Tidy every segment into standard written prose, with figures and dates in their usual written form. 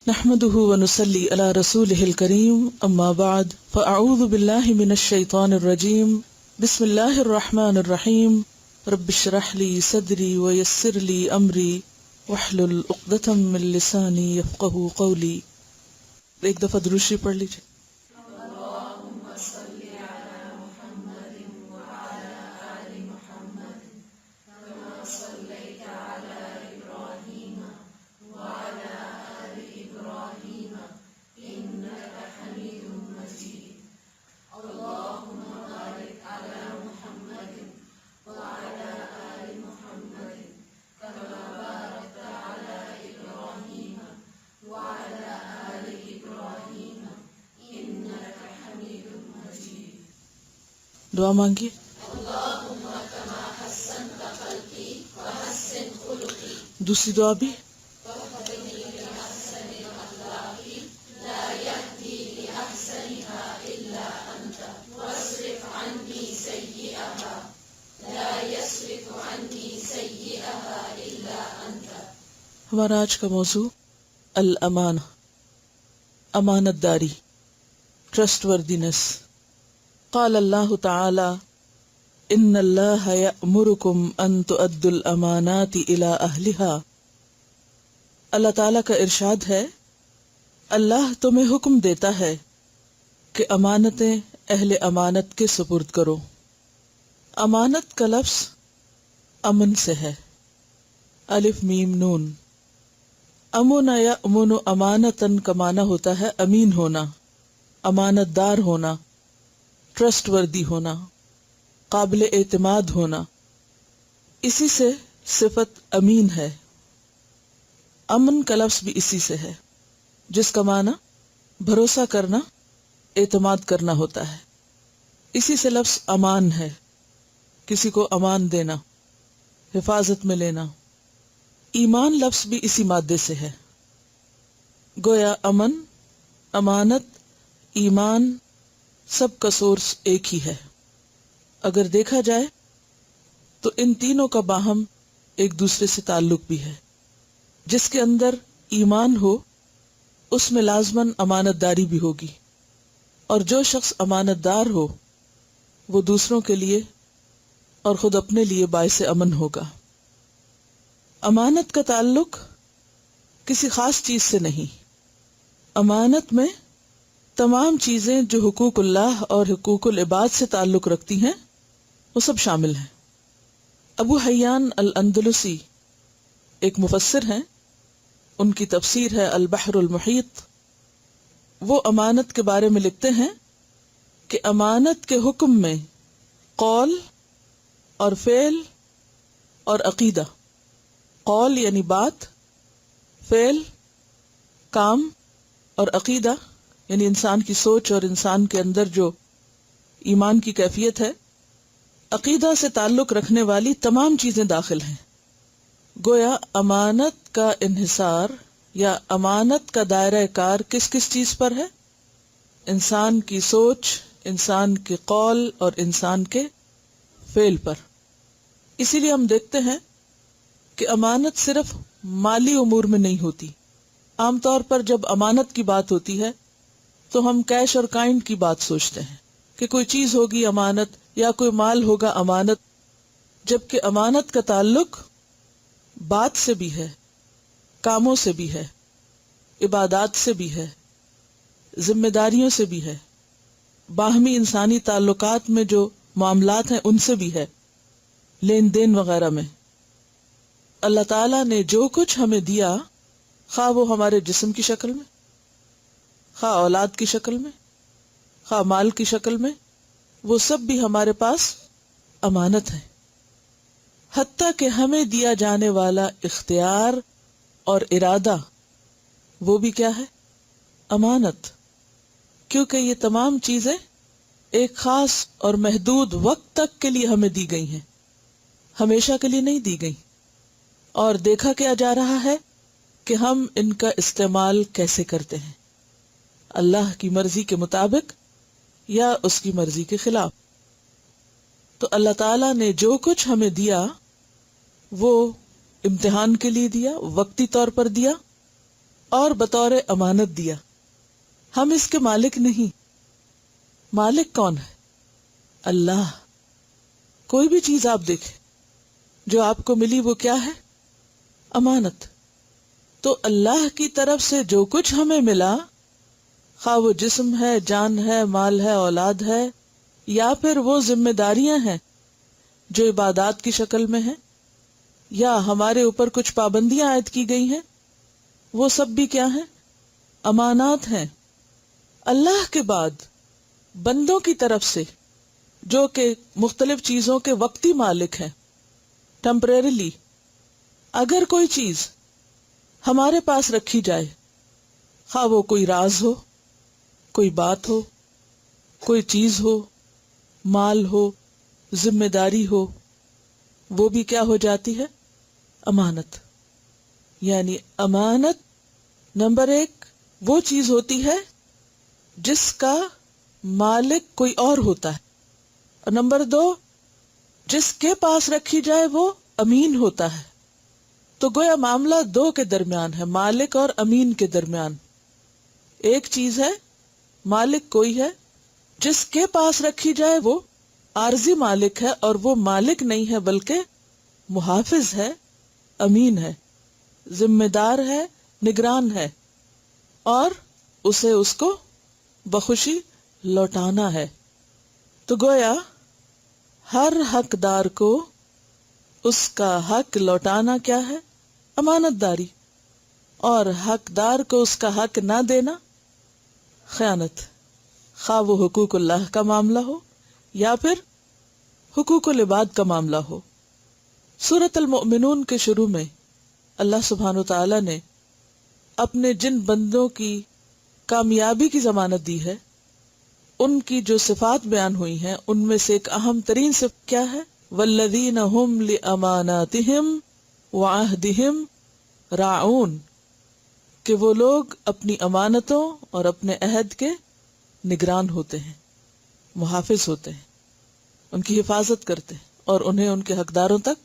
نحمده ونصلي على رسوله الكريم اما بعد فاعوذ بالله من الشيطان الرجيم بسم الله الرحمن الرحيم رب اشرح لي صدري ويسر لي امري واحلل عقدة من لساني يفقهوا قولي. ایک دفعہ درود شریف پڑھ لیجیے. دعا مانگیے. دوسری دعا بھی ہمارا آج کا موضوع الامانہ، امانت داری، ٹرسٹ وردینس. قال اللہ تعالی ان اللہ یأمرکم ان تؤدوا الامانات الی اہلها. اللہ تعالی کا ارشاد ہے، اللہ تمہیں حکم دیتا ہے کہ امانتیں اہل امانت کے سپرد کرو. امانت کا لفظ امن سے ہے، الف میم نون. امن یأمن امانتن کا معنی ہوتا ہے امین ہونا، امانت دار ہونا، ٹرسٹ وردی ہونا، قابل اعتماد ہونا. اسی سے صفت امین ہے. امن کا لفظ بھی اسی سے ہے، جس کا معنی بھروسہ کرنا، اعتماد کرنا ہوتا ہے. اسی سے لفظ امان ہے، کسی کو امان دینا، حفاظت میں لینا. ایمان لفظ بھی اسی مادے سے ہے. گویا امن، امانت، ایمان سب کا سورس ایک ہی ہے. اگر دیکھا جائے تو ان تینوں کا باہم ایک دوسرے سے تعلق بھی ہے. جس کے اندر ایمان ہو اس میں لازماً امانت داری بھی ہوگی، اور جو شخص امانت دار ہو وہ دوسروں کے لیے اور خود اپنے لیے باعث امن ہوگا. امانت کا تعلق کسی خاص چیز سے نہیں. امانت میں تمام چیزیں جو حقوق اللہ اور حقوق العباد سے تعلق رکھتی ہیں وہ سب شامل ہیں. ابو حیان الاندلسی ایک مفسر ہیں، ان کی تفسیر ہے البحر المحیط. وہ امانت کے بارے میں لکھتے ہیں کہ امانت کے حکم میں قول اور فعل اور عقیدہ، قول یعنی بات، فعل کام، اور عقیدہ یعنی انسان کی سوچ اور انسان کے اندر جو ایمان کی کیفیت ہے، عقیدہ سے تعلق رکھنے والی تمام چیزیں داخل ہیں. گویا امانت کا انحصار یا امانت کا دائرہ کار کس کس چیز پر ہے؟ انسان کی سوچ، انسان کے قول اور انسان کے فعل پر. اسی لیے ہم دیکھتے ہیں کہ امانت صرف مالی امور میں نہیں ہوتی. عام طور پر جب امانت کی بات ہوتی ہے تو ہم کیش اور کائنڈ کی بات سوچتے ہیں کہ کوئی چیز ہوگی امانت یا کوئی مال ہوگا امانت، جبکہ امانت کا تعلق بات سے بھی ہے، کاموں سے بھی ہے، عبادات سے بھی ہے، ذمہ داریوں سے بھی ہے، باہمی انسانی تعلقات میں جو معاملات ہیں ان سے بھی ہے، لین دین وغیرہ میں. اللہ تعالیٰ نے جو کچھ ہمیں دیا، خواہ وہ ہمارے جسم کی شکل میں، خواہ اولاد کی شکل میں، خواہ مال کی شکل میں، وہ سب بھی ہمارے پاس امانت ہے. حتیٰ کہ ہمیں دیا جانے والا اختیار اور ارادہ، وہ بھی کیا ہے؟ امانت. کیونکہ یہ تمام چیزیں ایک خاص اور محدود وقت تک کے لیے ہمیں دی گئی ہیں، ہمیشہ کے لیے نہیں دی گئی. اور دیکھا کیا جا رہا ہے کہ ہم ان کا استعمال کیسے کرتے ہیں، اللہ کی مرضی کے مطابق یا اس کی مرضی کے خلاف. تو اللہ تعالیٰ نے جو کچھ ہمیں دیا وہ امتحان کے لیے دیا، وقتی طور پر دیا، اور بطور امانت دیا. ہم اس کے مالک نہیں. مالک کون ہے؟ اللہ. کوئی بھی چیز آپ دیکھیں جو آپ کو ملی وہ کیا ہے؟ امانت. تو اللہ کی طرف سے جو کچھ ہمیں ملا، خواہ وہ جسم ہے، جان ہے، مال ہے، اولاد ہے، یا پھر وہ ذمہ داریاں ہیں جو عبادات کی شکل میں ہیں، یا ہمارے اوپر کچھ پابندیاں عائد کی گئی ہیں، وہ سب بھی کیا ہیں؟ امانات ہیں. اللہ کے بعد بندوں کی طرف سے جو کہ مختلف چیزوں کے وقتی مالک ہیں، ٹیمپریریلی، اگر کوئی چیز ہمارے پاس رکھی جائے، خواہ وہ کوئی راز ہو، کوئی بات ہو، کوئی چیز ہو، مال ہو، ذمہ داری ہو، وہ بھی کیا ہو جاتی ہے؟ امانت. یعنی امانت نمبر 1 وہ چیز ہوتی ہے جس کا مالک کوئی اور ہوتا ہے، اور نمبر 2 جس کے پاس رکھی جائے وہ امین ہوتا ہے. تو گویا معاملہ دو کے درمیان ہے، مالک اور امین کے درمیان. ایک چیز ہے مالک کوئی ہے، جس کے پاس رکھی جائے وہ عارضی مالک ہے، اور وہ مالک نہیں ہے بلکہ محافظ ہے، امین ہے، ذمہ دار ہے، نگران ہے، اور اسے اس کو بخوشی لوٹانا ہے. تو گویا ہر حقدار کو اس کا حق لوٹانا کیا ہے؟ امانت داری. اور حقدار کو اس کا حق نہ دینا خیانت، خواہ وہ حقوق اللہ کا معاملہ ہو یا پھر حقوق العباد کا معاملہ ہو. سورۃ المؤمنون کے شروع میں اللہ سبحانہ وتعالی نے اپنے جن بندوں کی کامیابی کی ضمانت دی ہے، ان کی جو صفات بیان ہوئی ہیں، ان میں سے ایک اہم ترین صفت کیا ہے؟ والذین هم لاماناتہم وعہدہم راعون، کہ وہ لوگ اپنی امانتوں اور اپنے عہد کے نگران ہوتے ہیں، محافظ ہوتے ہیں، ان کی حفاظت کرتے ہیں اور انہیں ان کے حقداروں تک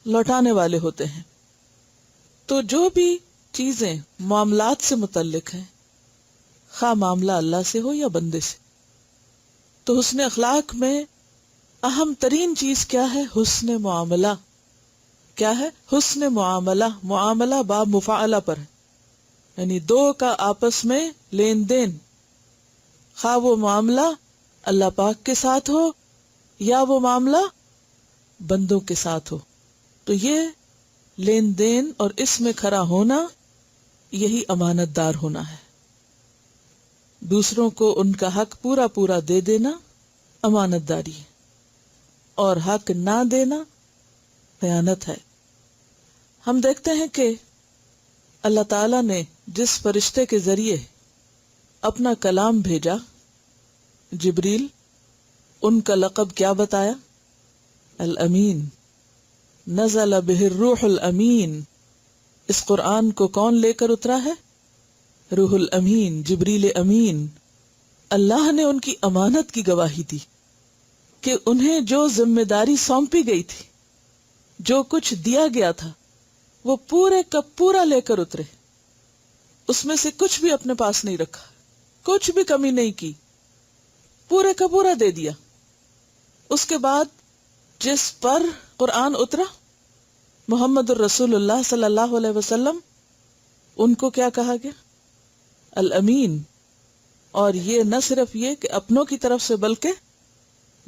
لوٹانے والے ہوتے ہیں. تو جو بھی چیزیں معاملات سے متعلق ہیں، خواہ معاملہ اللہ سے ہو یا بندے سے، تو حسن اخلاق میں اہم ترین چیز کیا ہے؟ حسن معاملہ. کیا ہے؟ حسن معاملہ. معاملہ باب مفاعلہ پر ہے، یعنی دو کا آپس میں لین دین، خواہ وہ معاملہ اللہ پاک کے ساتھ ہو یا وہ معاملہ بندوں کے ساتھ ہو. تو یہ لین دین اور اس میں کھڑا ہونا، یہی امانت دار ہونا ہے. دوسروں کو ان کا حق پورا پورا دے دینا امانت داری ہے، اور حق نہ دینا خیانت ہے. ہم دیکھتے ہیں کہ اللہ تعالی نے جس فرشتے کے ذریعے اپنا کلام بھیجا، جبریل، ان کا لقب کیا بتایا؟ الامین. نزل بہ الروح الامین. اس قرآن کو کون لے کر اترا ہے؟ روح الامین، جبریل امین. اللہ نے ان کی امانت کی گواہی دی کہ انہیں جو ذمہ داری سونپی گئی تھی، جو کچھ دیا گیا تھا، وہ پورے کا پورا لے کر اترے. اس میں سے کچھ بھی اپنے پاس نہیں رکھا، کچھ بھی کمی نہیں کی، پورے کا پورا دے دیا. اس کے بعد جس پر قرآن اترا، محمد الرسول اللہ صلی اللہ علیہ وسلم، ان کو کیا کہا گیا؟ الامین. اور یہ نہ صرف یہ کہ اپنوں کی طرف سے بلکہ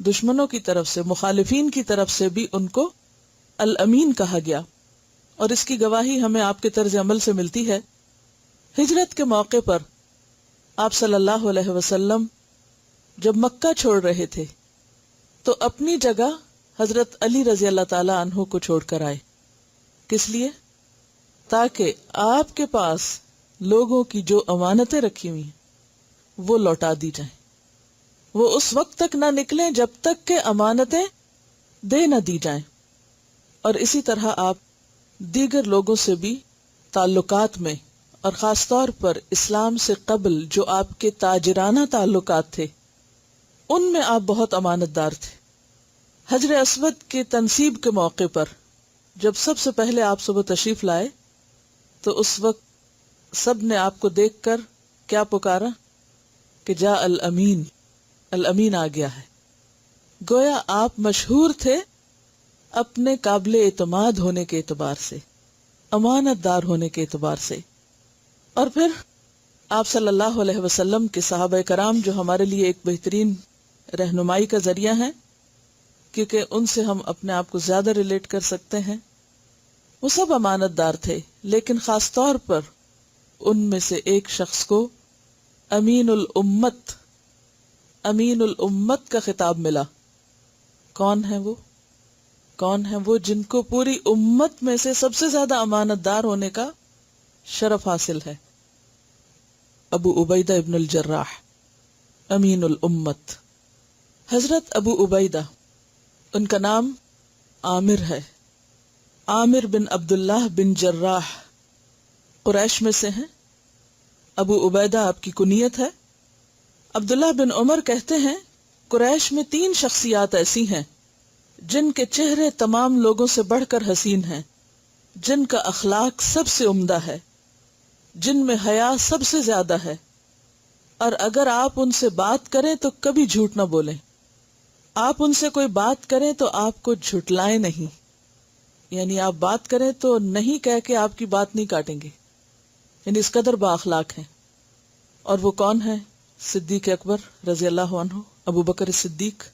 دشمنوں کی طرف سے، مخالفین کی طرف سے بھی ان کو الامین کہا گیا. اور اس کی گواہی ہمیں آپ کے طرز عمل سے ملتی ہے. ہجرت کے موقع پر آپ صلی اللہ علیہ وسلم جب مکہ چھوڑ رہے تھے تو اپنی جگہ حضرت علی رضی اللہ تعالی عنہ کو چھوڑ کر آئے. کس لیے؟ تاکہ آپ کے پاس لوگوں کی جو امانتیں رکھی ہوئی ہیں وہ لوٹا دی جائیں. وہ اس وقت تک نہ نکلیں جب تک کہ امانتیں دے نہ دی جائیں. اور اسی طرح آپ دیگر لوگوں سے بھی تعلقات میں، اور خاص طور پر اسلام سے قبل جو آپ کے تاجرانہ تعلقات تھے، ان میں آپ بہت امانت دار تھے. حجر اسود کے تنصیب کے موقع پر جب سب سے پہلے آپ صبح تشریف لائے تو اس وقت سب نے آپ کو دیکھ کر کیا پکارا کہ جا الامین، الامین آ گیا ہے۔ گویا آپ مشہور تھے اپنے قابل اعتماد ہونے کے اعتبار سے، امانت دار ہونے کے اعتبار سے۔ اور پھر آپ صلی اللہ علیہ وسلم کے صحابہ کرام جو ہمارے لیے ایک بہترین رہنمائی کا ذریعہ ہیں، کیونکہ ان سے ہم اپنے آپ کو زیادہ ریلیٹ کر سکتے ہیں، وہ سب امانت دار تھے، لیکن خاص طور پر ان میں سے ایک شخص کو امین الامت، امین الامت کا خطاب ملا۔ کون ہے وہ؟ کون ہے وہ جن کو پوری امت میں سے سب سے زیادہ امانت دار ہونے کا شرف حاصل ہے؟ ابو عبیدہ ابن الجراح، امین الامت۔ حضرت ابو عبیدہ، ان کا نام عامر ہے، عامر بن عبداللہ بن جراح، قریش میں سے ہیں۔ ابو عبیدہ آپ کی کنیت ہے۔ عبداللہ بن عمر کہتے ہیں قریش میں 3 شخصیات ایسی ہیں جن کے چہرے تمام لوگوں سے بڑھ کر حسین ہیں، جن کا اخلاق سب سے عمدہ ہے، جن میں حیا سب سے زیادہ ہے، اور اگر آپ ان سے بات کریں تو کبھی جھوٹ نہ بولیں، آپ ان سے کوئی بات کریں تو آپ کو جھٹلائیں نہیں، یعنی آپ بات کریں تو نہیں کہہ کے آپ کی بات نہیں کاٹیں گے، یعنی اس قدر با اخلاق ہیں۔ اور وہ کون ہے؟ صدیق اکبر رضی اللہ عنہ، ابو بکر صدیق،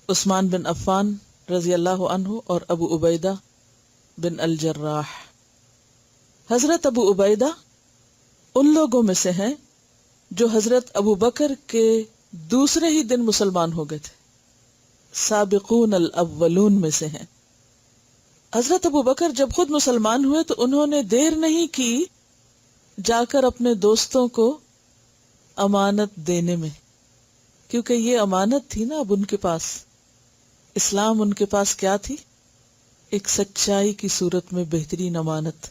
عثمان بن عفان رضی اللہ عنہ، اور ابو عبیدہ بن الجراح۔ حضرت ابو عبیدہ ان لوگوں میں سے ہیں جو حضرت ابو بکر کے دوسرے ہی دن مسلمان ہو گئے تھے، سابقون الاولون میں سے ہیں۔ حضرت ابو بکر جب خود مسلمان ہوئے تو انہوں نے دیر نہیں کی جا کر اپنے دوستوں کو امانت دینے میں، کیونکہ یہ امانت تھی نا اب ان کے پاس۔ اسلام ان کے پاس کیا تھی؟ ایک سچائی کی صورت میں بہترین امانت۔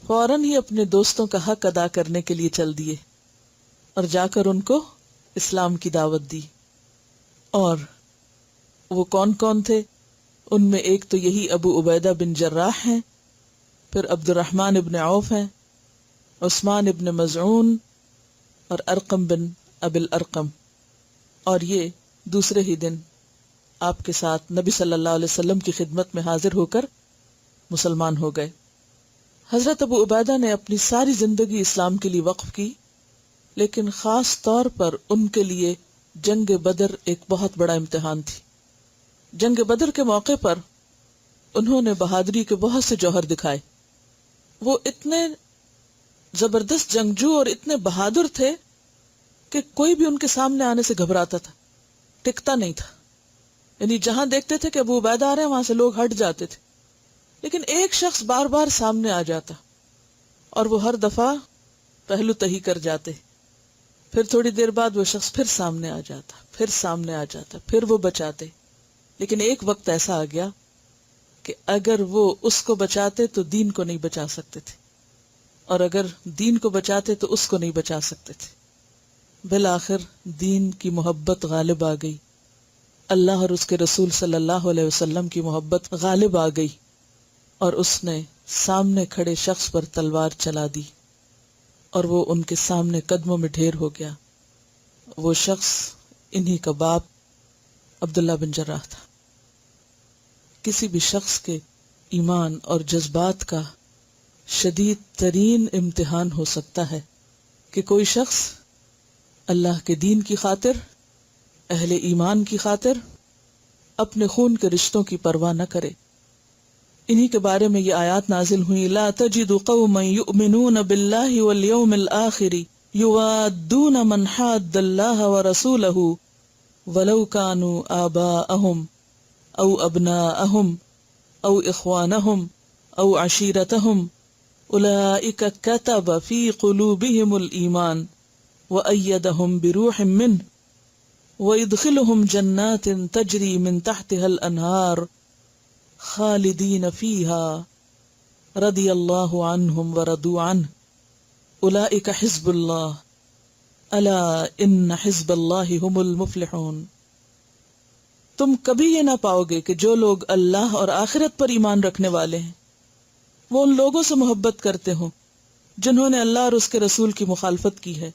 فوراً ہی اپنے دوستوں کا حق ادا کرنے کے لیے چل دیے اور جا کر ان کو اسلام کی دعوت دی۔ اور وہ کون کون تھے؟ ان میں ایک تو یہی ابو عبیدہ بن جراح ہیں، پھر عبد الرحمن ابن عوف ہیں، عثمان ابن مزعون، اور ارقم بن ابی الارقم۔ اور یہ دوسرے ہی دن آپ کے ساتھ نبی صلی اللہ علیہ وسلم کی خدمت میں حاضر ہو کر مسلمان ہو گئے۔ حضرت ابو عبیدہ نے اپنی ساری زندگی اسلام کے لیے وقف کی، لیکن خاص طور پر ان کے لیے جنگ بدر ایک بہت بڑا امتحان تھی۔ جنگ بدر کے موقع پر انہوں نے بہادری کے بہت سے جوہر دکھائے۔ وہ اتنے زبردست جنگجو اور اتنے بہادر تھے کہ کوئی بھی ان کے سامنے آنے سے گھبراتا تھا، ٹکتا نہیں تھا، یعنی جہاں دیکھتے تھے کہ ابو عبیدہ آ رہے ہیں وہاں سے لوگ ہٹ جاتے تھے، لیکن ایک شخص بار بار سامنے آ جاتا اور وہ ہر دفعہ پہلو تہی کر جاتے، پھر تھوڑی دیر بعد وہ شخص پھر سامنے آ جاتا، پھر سامنے آ جاتا، پھر وہ بچاتے۔ لیکن ایک وقت ایسا آ گیا کہ اگر وہ اس کو بچاتے تو دین کو نہیں بچا سکتے تھے، اور اگر دین کو بچاتے تو اس کو نہیں بچا سکتے تھے۔ بالآخر دین کی محبت غالب آ گئی، اللہ اور اس کے رسول صلی اللہ علیہ وسلم کی محبت غالب آ گئی، اور اس نے سامنے کھڑے شخص پر تلوار چلا دی، اور وہ ان کے سامنے قدموں میں ڈھیر ہو گیا۔ وہ شخص انہی کا باپ عبداللہ بن جراح تھا۔ کسی بھی شخص کے ایمان اور جذبات کا شدید ترین امتحان ہو سکتا ہے کہ کوئی شخص اللہ کے دین کی خاطر، اہل ایمان کی خاطر اپنے خون کے رشتوں کی پرواہ نہ کرے۔ انہی کے بارے میں یہ آیات نازل ہوئی، لا تجد قوما یؤمنون باللہ والیوم الآخر یوادون من حاد اللہ ورسولہ ولو كانوا آباءهم او ابناءهم او اخوانهم او عشیرتهم اولئک كتب في قلوبهم الایمان وأيدهم بروح منه ويدخلهم جنات تجري من تحتها الأنهار خالدين فيها رضي الله عنهم ورضوا عنه أولئك حزب الله ألا إن حزب الله هم المفلحون۔ تم کبھی یہ نہ پاؤ گے کہ جو لوگ اللہ اور آخرت پر ایمان رکھنے والے ہیں وہ ان لوگوں سے محبت کرتے ہوں جنہوں نے اللہ اور اس کے رسول کی مخالفت کی ہے،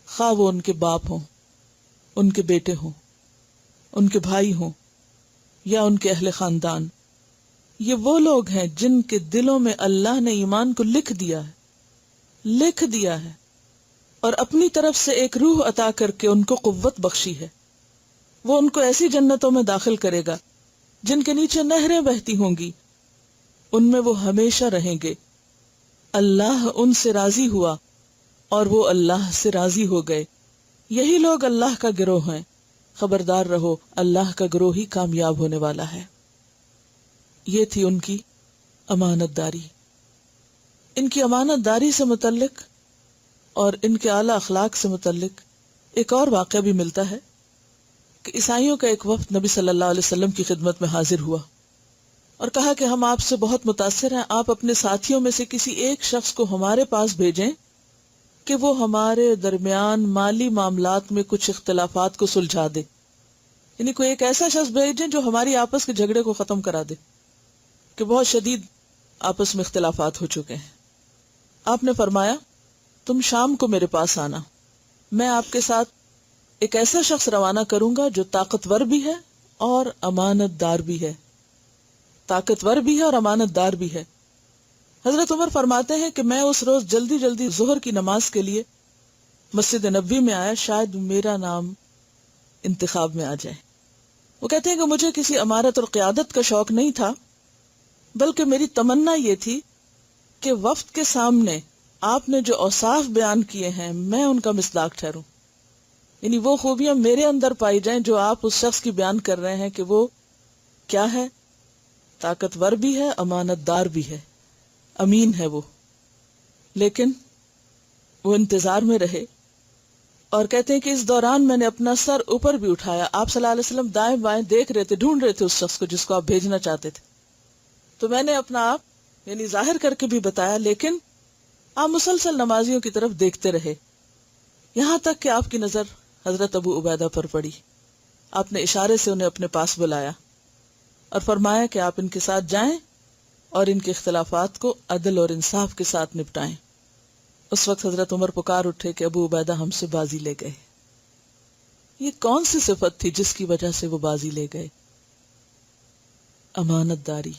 خواہ وہ ان کے باپ ہوں، ان کے بیٹے ہوں، ان کے بھائی ہوں یا ان کے اہل خاندان. یہ وہ لوگ ہیں جن کے دلوں میں اللہ نے ایمان کو لکھ دیا ہے اور اپنی طرف سے ایک روح عطا کر کے ان کو قوت بخشی ہے. وہ ان کو ایسی جنتوں میں داخل کرے گا جن کے نیچے نہریں بہتی ہوں گی، ان میں وہ ہمیشہ رہیں گے. اللہ ان سے راضی ہوا اور وہ اللہ سے راضی ہو گئے. یہی لوگ اللہ کا گروہ ہیں. خبردار رہو، اللہ کا گروہ ہی کامیاب ہونے والا ہے. یہ تھی ان کی امانت داری. ان کی امانت داری سے متعلق اور ان کے اعلیٰ اخلاق سے متعلق ایک اور واقعہ بھی ملتا ہے کہ عیسائیوں کا ایک وفد نبی صلی اللہ علیہ وسلم کی خدمت میں حاضر ہوا اور کہا کہ ہم آپ سے بہت متاثر ہیں، آپ اپنے ساتھیوں میں سے کسی ایک شخص کو ہمارے پاس بھیجیں کہ وہ ہمارے درمیان مالی معاملات میں کچھ اختلافات کو سلجھا دے. یعنی کوئی ایک ایسا شخص بھیجیں جو ہماری آپس کے جھگڑے کو ختم کرا دے کہ بہت شدید آپس میں اختلافات ہو چکے ہیں. آپ نے فرمایا تم شام کو میرے پاس آنا، میں آپ کے ساتھ ایک ایسا شخص روانہ کروں گا جو طاقتور بھی ہے اور امانت دار بھی ہے. طاقتور بھی ہے اور امانت دار بھی ہے. حضرت عمر فرماتے ہیں کہ میں اس روز جلدی جلدی ظہر کی نماز کے لیے مسجد نبوی میں آیا، شاید میرا نام انتخاب میں آ جائے. وہ کہتے ہیں کہ مجھے کسی امارت اور قیادت کا شوق نہیں تھا، بلکہ میری تمنا یہ تھی کہ وفد کے سامنے آپ نے جو اوصاف بیان کیے ہیں میں ان کا مصداق ٹھہروں. یعنی وہ خوبیاں میرے اندر پائی جائیں جو آپ اس شخص کی بیان کر رہے ہیں کہ وہ کیا ہے، طاقتور بھی ہے، امانت دار بھی ہے، امین ہے وہ. لیکن وہ انتظار میں رہے اور کہتے ہیں کہ اس دوران میں نے اپنا سر اوپر بھی اٹھایا. آپ صلی اللہ علیہ وسلم دائیں بائیں دیکھ رہے تھے، ڈھونڈ رہے تھے اس شخص کو جس کو آپ بھیجنا چاہتے تھے. تو میں نے اپنا آپ یعنی ظاہر کر کے بھی بتایا، لیکن آپ مسلسل نمازیوں کی طرف دیکھتے رہے یہاں تک کہ آپ کی نظر حضرت ابو عبیدہ پر پڑی. آپ نے اشارے سے انہیں اپنے پاس بلایا اور فرمایا کہ آپ ان کے ساتھ جائیں اور ان کے اختلافات کو عدل اور انصاف کے ساتھ نپٹائیں. اس وقت حضرت عمر پکار اٹھے کہ ابو عبیدہ ہم سے بازی لے گئے. یہ کون سی صفت تھی جس کی وجہ سے وہ بازی لے گئے؟ امانت داری.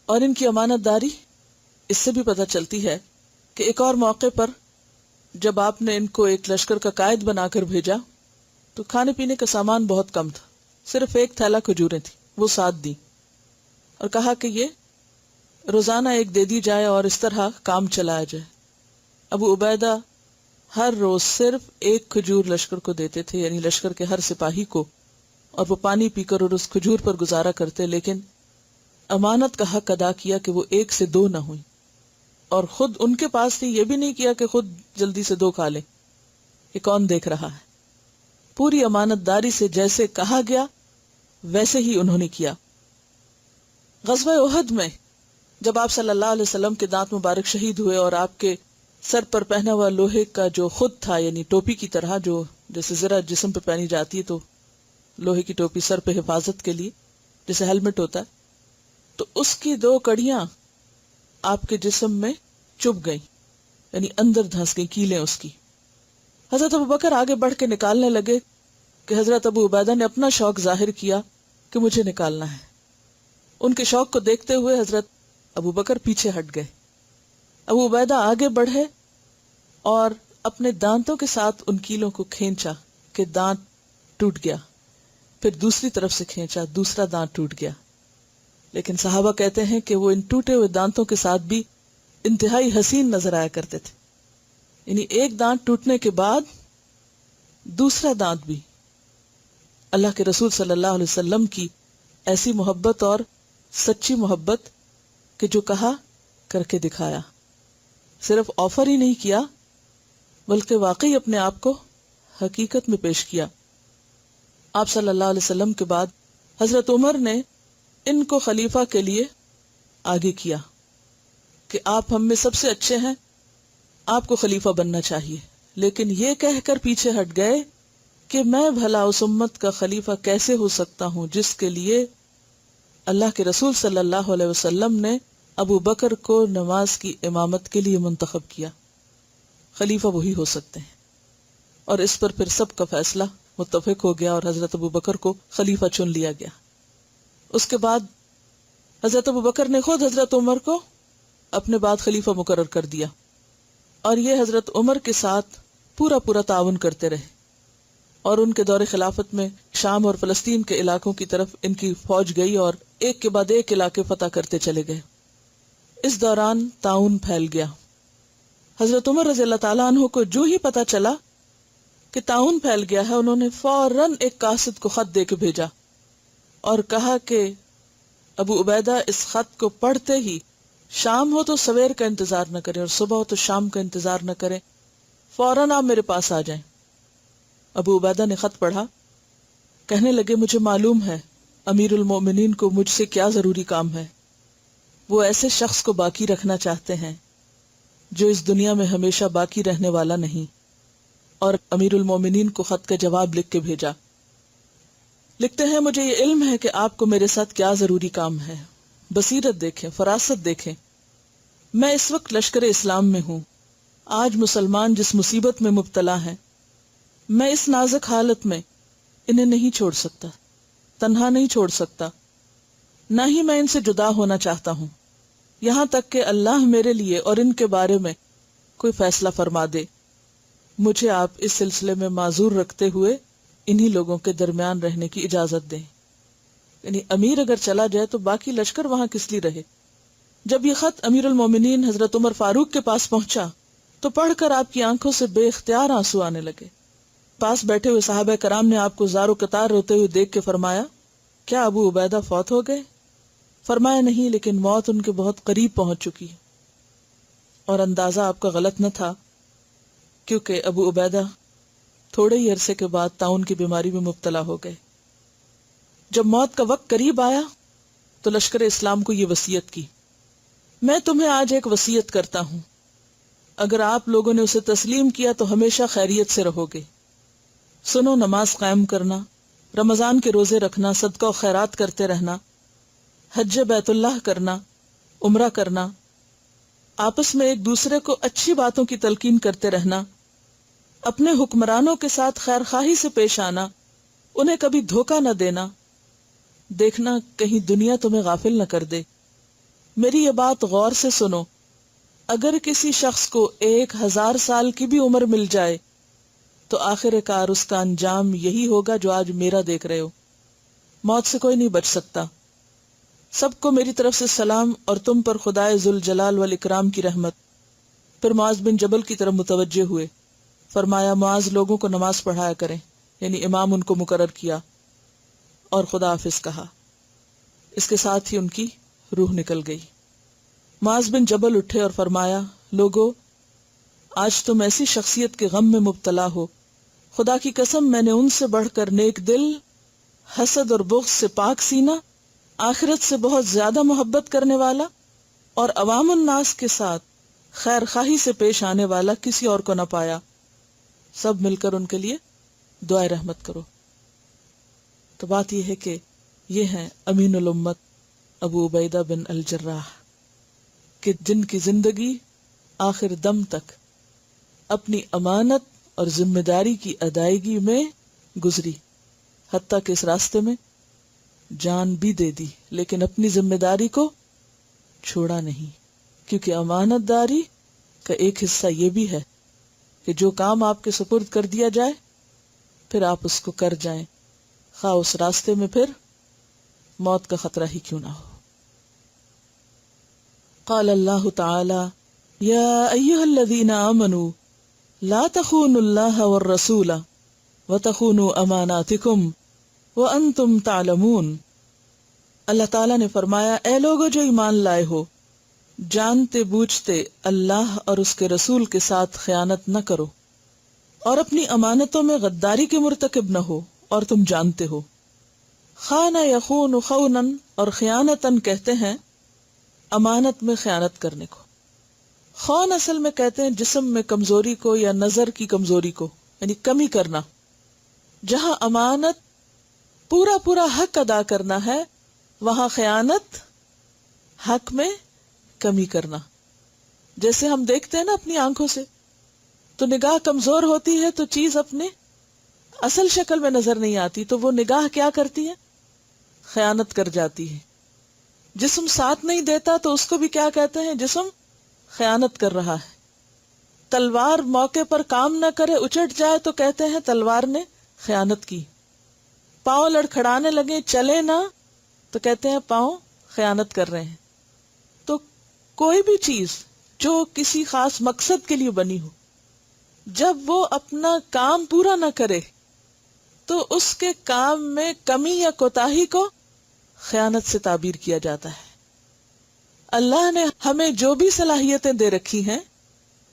اور ان کی امانت داری اس سے بھی پتہ چلتی ہے کہ ایک اور موقع پر جب آپ نے ان کو ایک لشکر کا قائد بنا کر بھیجا تو کھانے پینے کا سامان بہت کم تھا، صرف ایک تھیلا کھجوریں تھی، وہ ساتھ دی اور کہا کہ یہ روزانہ ایک دے دی جائے اور اس طرح کام چلایا جائے. ابو عبیدہ ہر روز صرف ایک کھجور لشکر کو دیتے تھے، یعنی لشکر کے ہر سپاہی کو، اور وہ پانی پی کر اور اس کھجور پر گزارا کرتے، لیکن امانت کا حق ادا کیا کہ وہ ایک سے دو نہ ہوئی. اور خود ان کے پاس تھی، یہ بھی نہیں کیا کہ خود جلدی سے دو کھا لیں، یہ کون دیکھ رہا ہے. پوری امانت داری سے جیسے کہا گیا ویسے ہی انہوں نے کیا. غزوہ احد میں جب آپ صلی اللہ علیہ وسلم کے دانت مبارک شہید ہوئے اور آپ کے سر پر پہنا ہوا لوہے کا جو خود تھا، یعنی ٹوپی کی طرح جو جیسے زرہ جسم پہ پہنی جاتی ہے تو لوہے کی ٹوپی سر پہ حفاظت کے لیے جیسے ہیلمٹ ہوتا ہے، تو اس کی دو کڑیاں آپ کے جسم میں چبھ گئیں، یعنی اندر دھنس گئی کیلیں اس کی. حضرت ابو بکر آگے بڑھ کے نکالنے لگے کہ حضرت ابو عبیدہ نے اپنا شوق ظاہر کیا کہ مجھے نکالنا ہے. ان کے شوق کو دیکھتے ہوئے حضرت ابو بکر پیچھے ہٹ گئے. ابو عبیدہ آگے بڑھے اور اپنے دانتوں کے ساتھ ان کیلوں کو کھینچا کہ دانت ٹوٹ گیا، پھر دوسری طرف سے کھینچا، دوسرا دانت ٹوٹ گیا. لیکن صحابہ کہتے ہیں کہ وہ ان ٹوٹے ہوئے دانتوں کے ساتھ بھی انتہائی حسین نظر آیا کرتے تھے. یعنی ایک دانت ٹوٹنے کے بعد دوسرا دانت بھی اللہ کے رسول صلی اللہ علیہ وسلم کی ایسی محبت اور سچی محبت کہ جو کہا کر کے دکھایا. صرف آفر ہی نہیں کیا بلکہ واقعی اپنے آپ کو حقیقت میں پیش کیا. آپ صلی اللہ علیہ وسلم کے بعد حضرت عمر نے ان کو خلیفہ کے لیے آگے کیا کہ آپ ہم میں سب سے اچھے ہیں، آپ کو خلیفہ بننا چاہیے. لیکن یہ کہہ کر پیچھے ہٹ گئے کہ میں بھلا اس امت کا خلیفہ کیسے ہو سکتا ہوں جس کے لیے اللہ کے رسول صلی اللہ علیہ وسلم نے ابو بکر کو نماز کی امامت کے لیے منتخب کیا. خلیفہ وہی ہو سکتے ہیں. اور اس پر پھر سب کا فیصلہ متفق ہو گیا اور حضرت ابو بکر کو خلیفہ چن لیا گیا. اس کے بعد حضرت ابو بکر نے خود حضرت عمر کو اپنے بعد خلیفہ مقرر کر دیا، اور یہ حضرت عمر کے ساتھ پورا تعاون کرتے رہے، اور ان کے دور خلافت میں شام اور فلسطین کے علاقوں کی طرف ان کی فوج گئی اور ایک کے بعد ایک علاقے فتح کرتے چلے گئے. اس دوران تعاون پھیل گیا. حضرت عمر رضی اللہ تعالیٰ عنہ کو جو ہی پتا چلا کہ تعاون پھیل گیا ہے، انہوں نے فوراً ایک قاصد کو خط دے کے بھیجا اور کہا کہ ابو عبیدہ اس خط کو پڑھتے ہی شام ہو تو سویر کا انتظار نہ کریں اور صبح ہو تو شام کا انتظار نہ کریں، فوراً آپ میرے پاس آ جائیں. ابو عبیدہ نے خط پڑھا، کہنے لگے مجھے معلوم ہے امیر المومنین کو مجھ سے کیا ضروری کام ہے. وہ ایسے شخص کو باقی رکھنا چاہتے ہیں جو اس دنیا میں ہمیشہ باقی رہنے والا نہیں. اور امیر المومنین کو خط کا جواب لکھ کے بھیجا. لکھتے ہیں مجھے یہ علم ہے کہ آپ کو میرے ساتھ کیا ضروری کام ہے. بصیرت دیکھیں، فراست دیکھیں. میں اس وقت لشکر اسلام میں ہوں. آج مسلمان جس مصیبت میں مبتلا ہیں، میں اس نازک حالت میں انہیں نہیں چھوڑ سکتا، تنہا نہیں چھوڑ سکتا، نہ ہی میں ان سے جدا ہونا چاہتا ہوں، یہاں تک کہ اللہ میرے لیے اور ان کے بارے میں کوئی فیصلہ فرما دے. مجھے آپ اس سلسلے میں معذور رکھتے ہوئے انہی لوگوں کے درمیان رہنے کی اجازت دیں. یعنی امیر اگر چلا جائے تو باقی لشکر وہاں کس لیے رہے. جب یہ خط امیر المومنین حضرت عمر فاروق کے پاس پہنچا تو پڑھ کر آپ کی آنکھوں سے بے اختیار آنسو آنے لگے. پاس بیٹھے ہوئے صحابہ کرام نے آپ کو زار و قطار روتے ہوئے دیکھ کے فرمایا، کیا ابو عبیدہ فوت ہو گئے؟ فرمایا نہیں، لیکن موت ان کے بہت قریب پہنچ چکی. اور اندازہ آپ کا غلط نہ تھا، کیونکہ ابو عبیدہ تھوڑے ہی عرصے کے بعد طاعون کی بیماری میں مبتلا ہو گئے. جب موت کا وقت قریب آیا تو لشکر اسلام کو یہ وصیت کی، میں تمہیں آج ایک وصیت کرتا ہوں، اگر آپ لوگوں نے اسے تسلیم کیا تو ہمیشہ خیریت سے رہو گے. سنو، نماز قائم کرنا، رمضان کے روزے رکھنا، صدقہ و خیرات کرتے رہنا، حج بیت اللہ کرنا، عمرہ کرنا، آپس میں ایک دوسرے کو اچھی باتوں کی تلقین کرتے رہنا، اپنے حکمرانوں کے ساتھ خیر خواہی سے پیش آنا، انہیں کبھی دھوکہ نہ دینا، دیکھنا کہیں دنیا تمہیں غافل نہ کر دے. میری یہ بات غور سے سنو، اگر کسی شخص کو 1000 سال کی بھی عمر مل جائے تو آخر کار اس کا انجام یہی ہوگا جو آج میرا دیکھ رہے ہو. موت سے کوئی نہیں بچ سکتا. سب کو میری طرف سے سلام اور تم پر خدائے ذوالجلال والاکرام کی رحمت. پھر معاذ بن جبل کی طرف متوجہ ہوئے، فرمایا معاذ لوگوں کو نماز پڑھایا کریں، یعنی امام ان کو مقرر کیا، اور خدا حافظ کہا. اس کے ساتھ ہی ان کی روح نکل گئی. معاذ بن جبل اٹھے اور فرمایا، لوگو، آج تم ایسی شخصیت کے غم میں مبتلا ہو، خدا کی قسم میں نے ان سے بڑھ کر نیک دل، حسد اور بغض سے پاک سینہ، آخرت سے بہت زیادہ محبت کرنے والا اور عوام الناس کے ساتھ خیر خواہی سے پیش آنے والا کسی اور کو نہ پایا. سب مل کر ان کے لیے دعائے رحمت کرو. تو بات یہ ہے کہ یہ ہیں امین الامت ابو عبیدہ بن الجراح، کہ جن کی زندگی آخر دم تک اپنی امانت اور ذمہ داری کی ادائیگی میں گزری، حتیٰ کہ اس راستے میں جان بھی دے دی، لیکن اپنی ذمہ داری کو چھوڑا نہیں. کیونکہ امانت داری کا ایک حصہ یہ بھی ہے کہ جو کام آپ کے سپرد کر دیا جائے پھر آپ اس کو کر جائیں، خواہ اس راستے میں پھر موت کا خطرہ ہی کیوں نہ ہو. قال اللہ تعالی یا ایھا الذین آمنوا لا تخونوا اللہ والرسول وتخونوا اماناتکم وانتم تعلمون. اللہ تعالیٰ نے فرمایا، اے لوگو جو ایمان لائے ہو، جانتے بوجھتے اللہ اور اس کے رسول کے ساتھ خیانت نہ کرو، اور اپنی امانتوں میں غداری کے مرتکب نہ ہو، اور تم جانتے ہو. خان یخون خونا، اور خیانتاً کہتے ہیں امانت میں خیانت کرنے کو. خون اصل میں کہتے ہیں جسم میں کمزوری کو یا نظر کی کمزوری کو، یعنی کمی کرنا. جہاں امانت پورا حق ادا کرنا ہے، وہاں خیانت حق میں کمی کرنا. جیسے ہم دیکھتے ہیں نا اپنی آنکھوں سے تو نگاہ کمزور ہوتی ہے تو چیز اپنے اصل شکل میں نظر نہیں آتی، تو وہ نگاہ کیا کرتی ہے؟ خیانت کر جاتی ہے۔ جسم ساتھ نہیں دیتا تو اس کو بھی کیا کہتے ہیں؟ جسم خیانت کر رہا ہے۔ تلوار موقع پر کام نہ کرے، اچٹ جائے تو کہتے ہیں تلوار نے خیانت کی۔ پاؤں لڑکھڑانے لگے، چلے نہ، تو کہتے ہیں پاؤں خیانت کر رہے ہیں۔ تو کوئی بھی چیز جو کسی خاص مقصد کے لیے بنی ہو، جب وہ اپنا کام پورا نہ کرے تو اس کے کام میں کمی یا کوتاہی کو خیانت سے تعبیر کیا جاتا ہے۔ اللہ نے ہمیں جو بھی صلاحیتیں دے رکھی ہیں،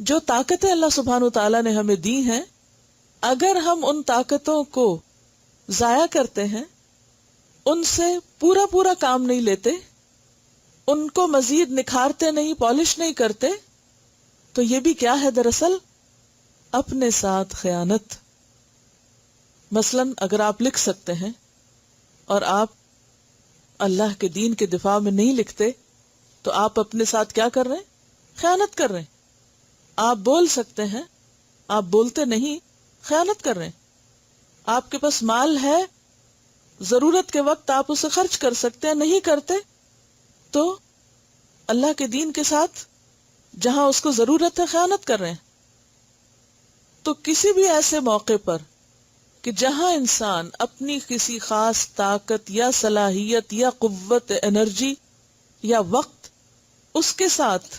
جو طاقتیں اللہ سبحانہ وتعالیٰ نے ہمیں دی ہیں، اگر ہم ان طاقتوں کو ضائع کرتے ہیں، ان سے پورا کام نہیں لیتے، ان کو مزید نکھارتے نہیں، پالش نہیں کرتے، تو یہ بھی کیا ہے دراصل؟ اپنے ساتھ خیانت۔ مثلا اگر آپ لکھ سکتے ہیں اور آپ اللہ کے دین کے دفاع میں نہیں لکھتے تو آپ اپنے ساتھ کیا کر رہے ہیں؟ خیانت کر رہے ہیں۔ آپ بول سکتے ہیں، آپ بولتے نہیں، خیانت کر رہے ہیں۔ آپ کے پاس مال ہے، ضرورت کے وقت آپ اسے خرچ کر سکتے ہیں، نہیں کرتے تو اللہ کے دین کے ساتھ جہاں اس کو ضرورت ہے خیانت کر رہے ہیں۔ تو کسی بھی ایسے موقع پر کہ جہاں انسان اپنی کسی خاص طاقت یا صلاحیت یا قوت، انرجی یا وقت، اس کے ساتھ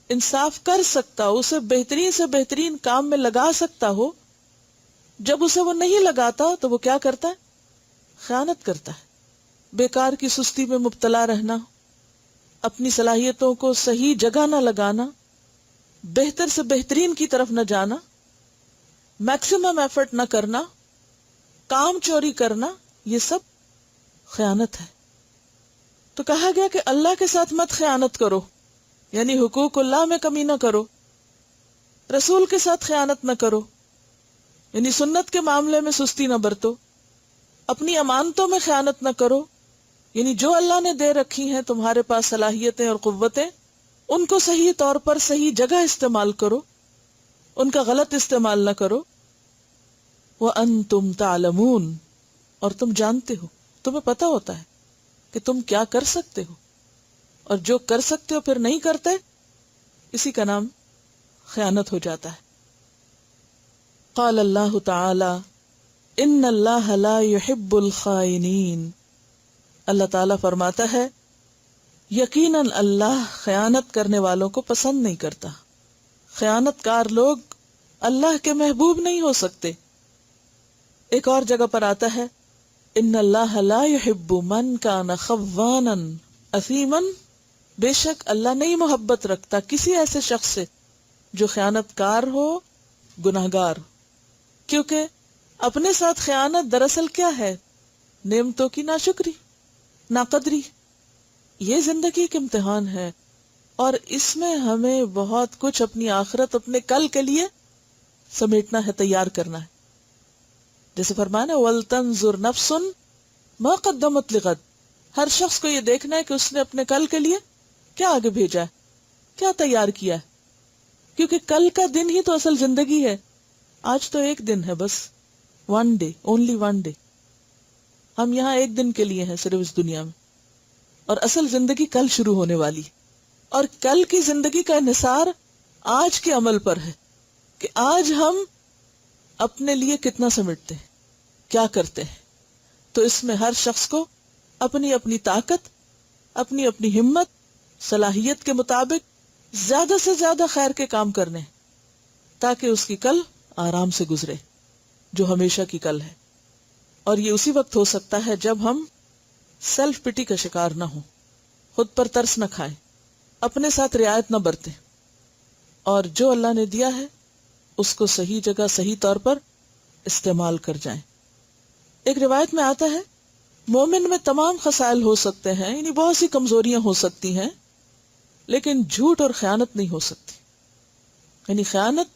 انصاف کر سکتا ہو، اسے بہترین سے بہترین کام میں لگا سکتا ہو، جب اسے وہ نہیں لگاتا تو وہ کیا کرتا ہے؟ خیانت کرتا ہے۔ بیکار کی سستی میں مبتلا رہنا، اپنی صلاحیتوں کو صحیح جگہ نہ لگانا، بہتر سے بہترین کی طرف نہ جانا، میکسیمم ایفرٹ نہ کرنا، کام چوری کرنا، یہ سب خیانت ہے۔ تو کہا گیا کہ اللہ کے ساتھ مت خیانت کرو، یعنی حقوق اللہ میں کمی نہ کرو، رسول کے ساتھ خیانت نہ کرو، یعنی سنت کے معاملے میں سستی نہ برتو، اپنی امانتوں میں خیانت نہ کرو، یعنی جو اللہ نے دے رکھی ہیں تمہارے پاس صلاحیتیں اور قوتیں، ان کو صحیح طور پر صحیح جگہ استعمال کرو، ان کا غلط استعمال نہ کرو۔ وَأَنْتُمْ تَعْلَمُونَ، اور تم جانتے ہو، تمہیں پتہ ہوتا ہے کہ تم کیا کر سکتے ہو، اور جو کر سکتے ہو پھر نہیں کرتے، اسی کا نام خیانت ہو جاتا ہے۔ قال اللہ تعالی ان اللہ لا يحب الخائنین، اللہ تعالیٰ فرماتا ہے یقیناً اللہ خیانت کرنے والوں کو پسند نہیں کرتا۔ خیانت کار لوگ اللہ کے محبوب نہیں ہو سکتے۔ ایک اور جگہ پر آتا ہے ان اللہ لا يحب من کان خوانا اثیما، بے شک اللہ نہیں محبت رکھتا کسی ایسے شخص سے جو خیانت کار ہو، گناہگار ہو۔ کیونکہ اپنے ساتھ خیانت دراصل کیا ہے؟ نعمتوں کی ناشکری، ناقدری۔ یہ زندگی کے امتحان ہے، اور اس میں ہمیں بہت کچھ اپنی آخرت، اپنے کل کے لیے سمیٹنا ہے، تیار کرنا ہے۔ جیسے فرمانا وَلْتَنْظُرْ نَفْسٌ مَا قَدَّمَتْ لِغَدٍ، ہر شخص کو یہ دیکھنا ہے کہ اس نے اپنے کل کے لیے کیا آگے بھیجا ہے، کیا تیار کیا ہے، کیونکہ کل کا دن ہی تو اصل زندگی ہے۔ آج تو ایک دن ہے، بس one day, only one day. ہم یہاں ایک دن کے لیے ہیں صرف اس دنیا میں، اور اصل زندگی کل شروع ہونے والی ہے۔ اور کل کی زندگی کا انحصار آج کے عمل پر ہے کہ آج ہم اپنے لیے کتنا سمٹتے ہیں، کیا کرتے ہیں۔ تو اس میں ہر شخص کو اپنی اپنی طاقت، اپنی اپنی ہمت، صلاحیت کے مطابق زیادہ سے زیادہ خیر کے کام کرنے ہیں، تاکہ اس کی کل آرام سے گزرے، جو ہمیشہ کی کل ہے۔ اور یہ اسی وقت ہو سکتا ہے جب ہم سیلف پٹی کا شکار نہ ہوں، خود پر ترس نہ کھائیں، اپنے ساتھ رعایت نہ برتیں، اور جو اللہ نے دیا ہے اس کو صحیح جگہ، صحیح طور پر استعمال کر جائیں۔ ایک روایت میں آتا ہے مومن میں تمام خصائل ہو سکتے ہیں، یعنی بہت سی کمزوریاں ہو سکتی ہیں، لیکن جھوٹ اور خیانت نہیں ہو سکتی۔ یعنی خیانت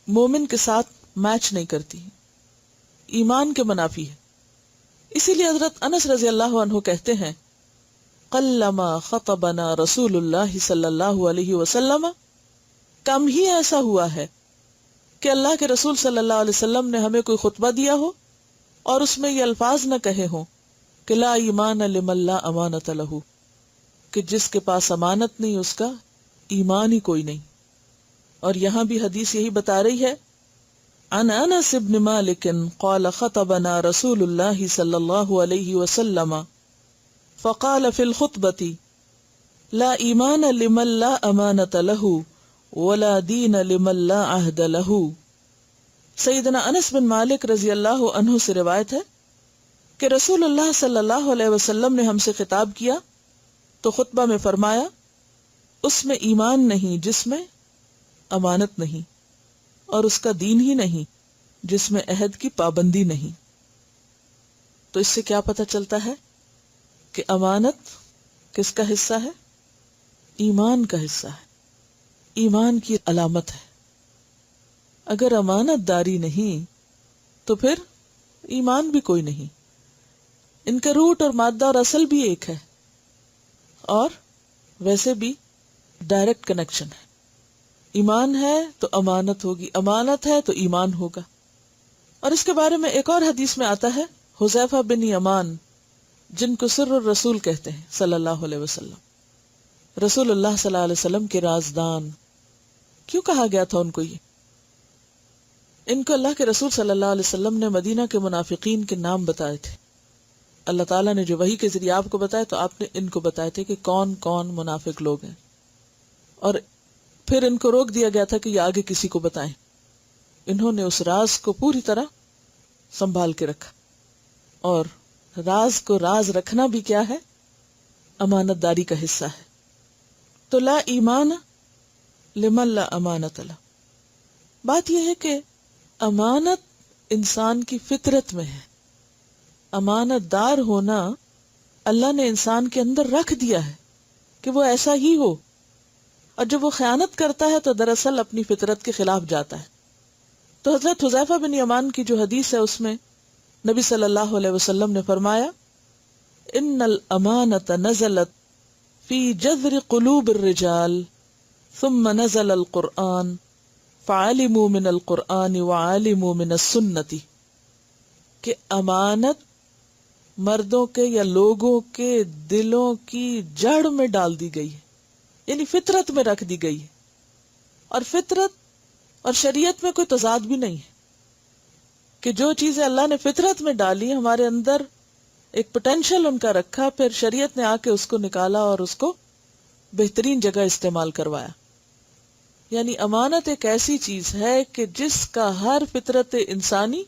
مومن کے ساتھ میچ نہیں کرتی، ایمان کے منافی ہے۔ اسی لیے حضرت انس رضی اللہ عنہ کہتے ہیں قلما خطبنا رسول اللہ صلی اللہ علیہ وسلم، کم ہی ایسا ہوا ہے کہ اللہ کے رسول صلی اللہ علیہ وسلم نے ہمیں کوئی خطبہ دیا ہو اور اس میں یہ الفاظ نہ کہے ہوں کہ لا ایمان لمن لا امانت لہ، کہ جس کے پاس امانت نہیں اس کا ایمان ہی کوئی نہیں. اور یہاں بھی حدیث یہی بتا رہی ہے. عن انس بن مالک قال خطبنا رسول اللہ صلی اللہ علیہ وسلم فقال فی الخطبۃ لا ایمان لمن لا امانت لہ ولا دین لمن لا عہد لہ. سیدنا انس بن مالک رضی اللہ عنہ سے روایت ہے کہ رسول اللہ صلی اللہ علیہ وسلم نے ہم سے خطاب کیا تو خطبہ میں فرمایا اس میں ایمان نہیں جس میں امانت نہیں، اور اس کا دین ہی نہیں جس میں عہد کی پابندی نہیں. تو اس سے کیا پتہ چلتا ہے کہ امانت کس کا حصہ ہے؟ ایمان کا حصہ ہے، ایمان کی علامت ہے. اگر امانت داری نہیں تو پھر ایمان بھی کوئی نہیں. ان کا روٹ اور مادہ اور اصل بھی ایک ہے، اور ویسے بھی ڈائریکٹ کنیکشن ہے. ایمان ہے تو امانت ہوگی، امانت ہے تو ایمان ہوگا. اور اس کے بارے میں ایک اور حدیث میں آتا ہے، حذیفہ بن یمان جن کو سر الرسول کہتے ہیں صلی اللہ علیہ وسلم، رسول اللہ صلی اللہ علیہ وسلم کے رازدان. کیوں کہا گیا تھا ان کو یہ؟ ان کو اللہ کے رسول صلی اللہ علیہ وسلم نے مدینہ کے منافقین کے نام بتائے تھے. اللہ تعالیٰ نے جو وحی کے ذریعے آپ کو بتایا تو آپ نے ان کو بتائے تھے کہ کون کون منافق لوگ ہیں، اور پھر ان کو روک دیا گیا تھا کہ یہ آگے کسی کو بتائیں. انہوں نے اس راز کو پوری طرح سنبھال کے رکھا، اور راز کو راز رکھنا بھی کیا ہے؟ امانت داری کا حصہ ہے. تو لا ایمان لمن لا امانت لہ. بات یہ ہے کہ امانت انسان کی فطرت میں ہے. امانت دار ہونا اللہ نے انسان کے اندر رکھ دیا ہے کہ وہ ایسا ہی ہو، اور جب وہ خیانت کرتا ہے تو دراصل اپنی فطرت کے خلاف جاتا ہے. تو حضرت حذیفہ بن یمان کی جو حدیث ہے اس میں نبی صلی اللہ علیہ وسلم نے فرمایا ان الامانۃ نزلت فی جذر قلوب الرجال ثم نزل القرآن فعلموا من القرآن وعلموا من السنۃ، کہ امانت مردوں کے یا لوگوں کے دلوں کی جڑ میں ڈال دی گئی ہے، یعنی فطرت میں رکھ دی گئی ہے. اور فطرت اور شریعت میں کوئی تضاد بھی نہیں ہے کہ جو چیزیں اللہ نے فطرت میں ڈالی ہمارے اندر ایک پوٹینشل ان کا رکھا، پھر شریعت نے آ کے اس کو نکالا اور اس کو بہترین جگہ استعمال کروایا. یعنی امانت ایک ایسی چیز ہے کہ جس کا ہر فطرت انسانی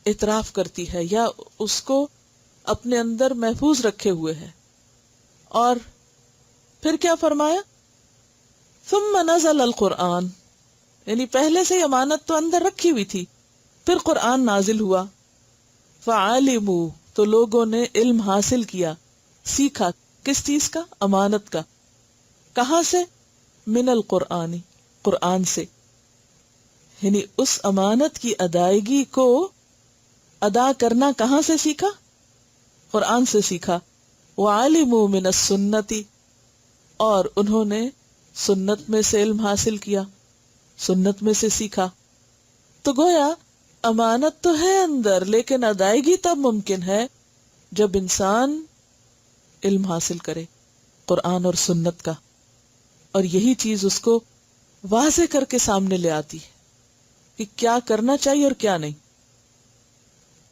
اعتراف کرتی ہے یا اس کو اپنے اندر محفوظ رکھے ہوئے ہے. اور پھر کیا فرمایا؟ ثم نزل القرآن، یعنی پہلے سے ہی امانت تو اندر رکھی ہوئی تھی، پھر قرآن نازل ہوا. فعلموا، تو لوگوں نے علم حاصل کیا، سیکھا. کس چیز کا؟ امانت کا. کہاں سے؟ من القرآن، قرآن سے. یعنی اس امانت کی ادائیگی کو ادا کرنا کہاں سے سیکھا؟ قرآن سے سیکھا. وعلموا من السنۃ، اور انہوں نے سنت میں سے علم حاصل کیا، سنت میں سے سیکھا. تو گویا امانت تو ہے اندر، لیکن ادائیگی تب ممکن ہے جب انسان علم حاصل کرے قرآن اور سنت کا، اور یہی چیز اس کو واضح کر کے سامنے لے آتی ہے کہ کیا کرنا چاہیے اور کیا نہیں.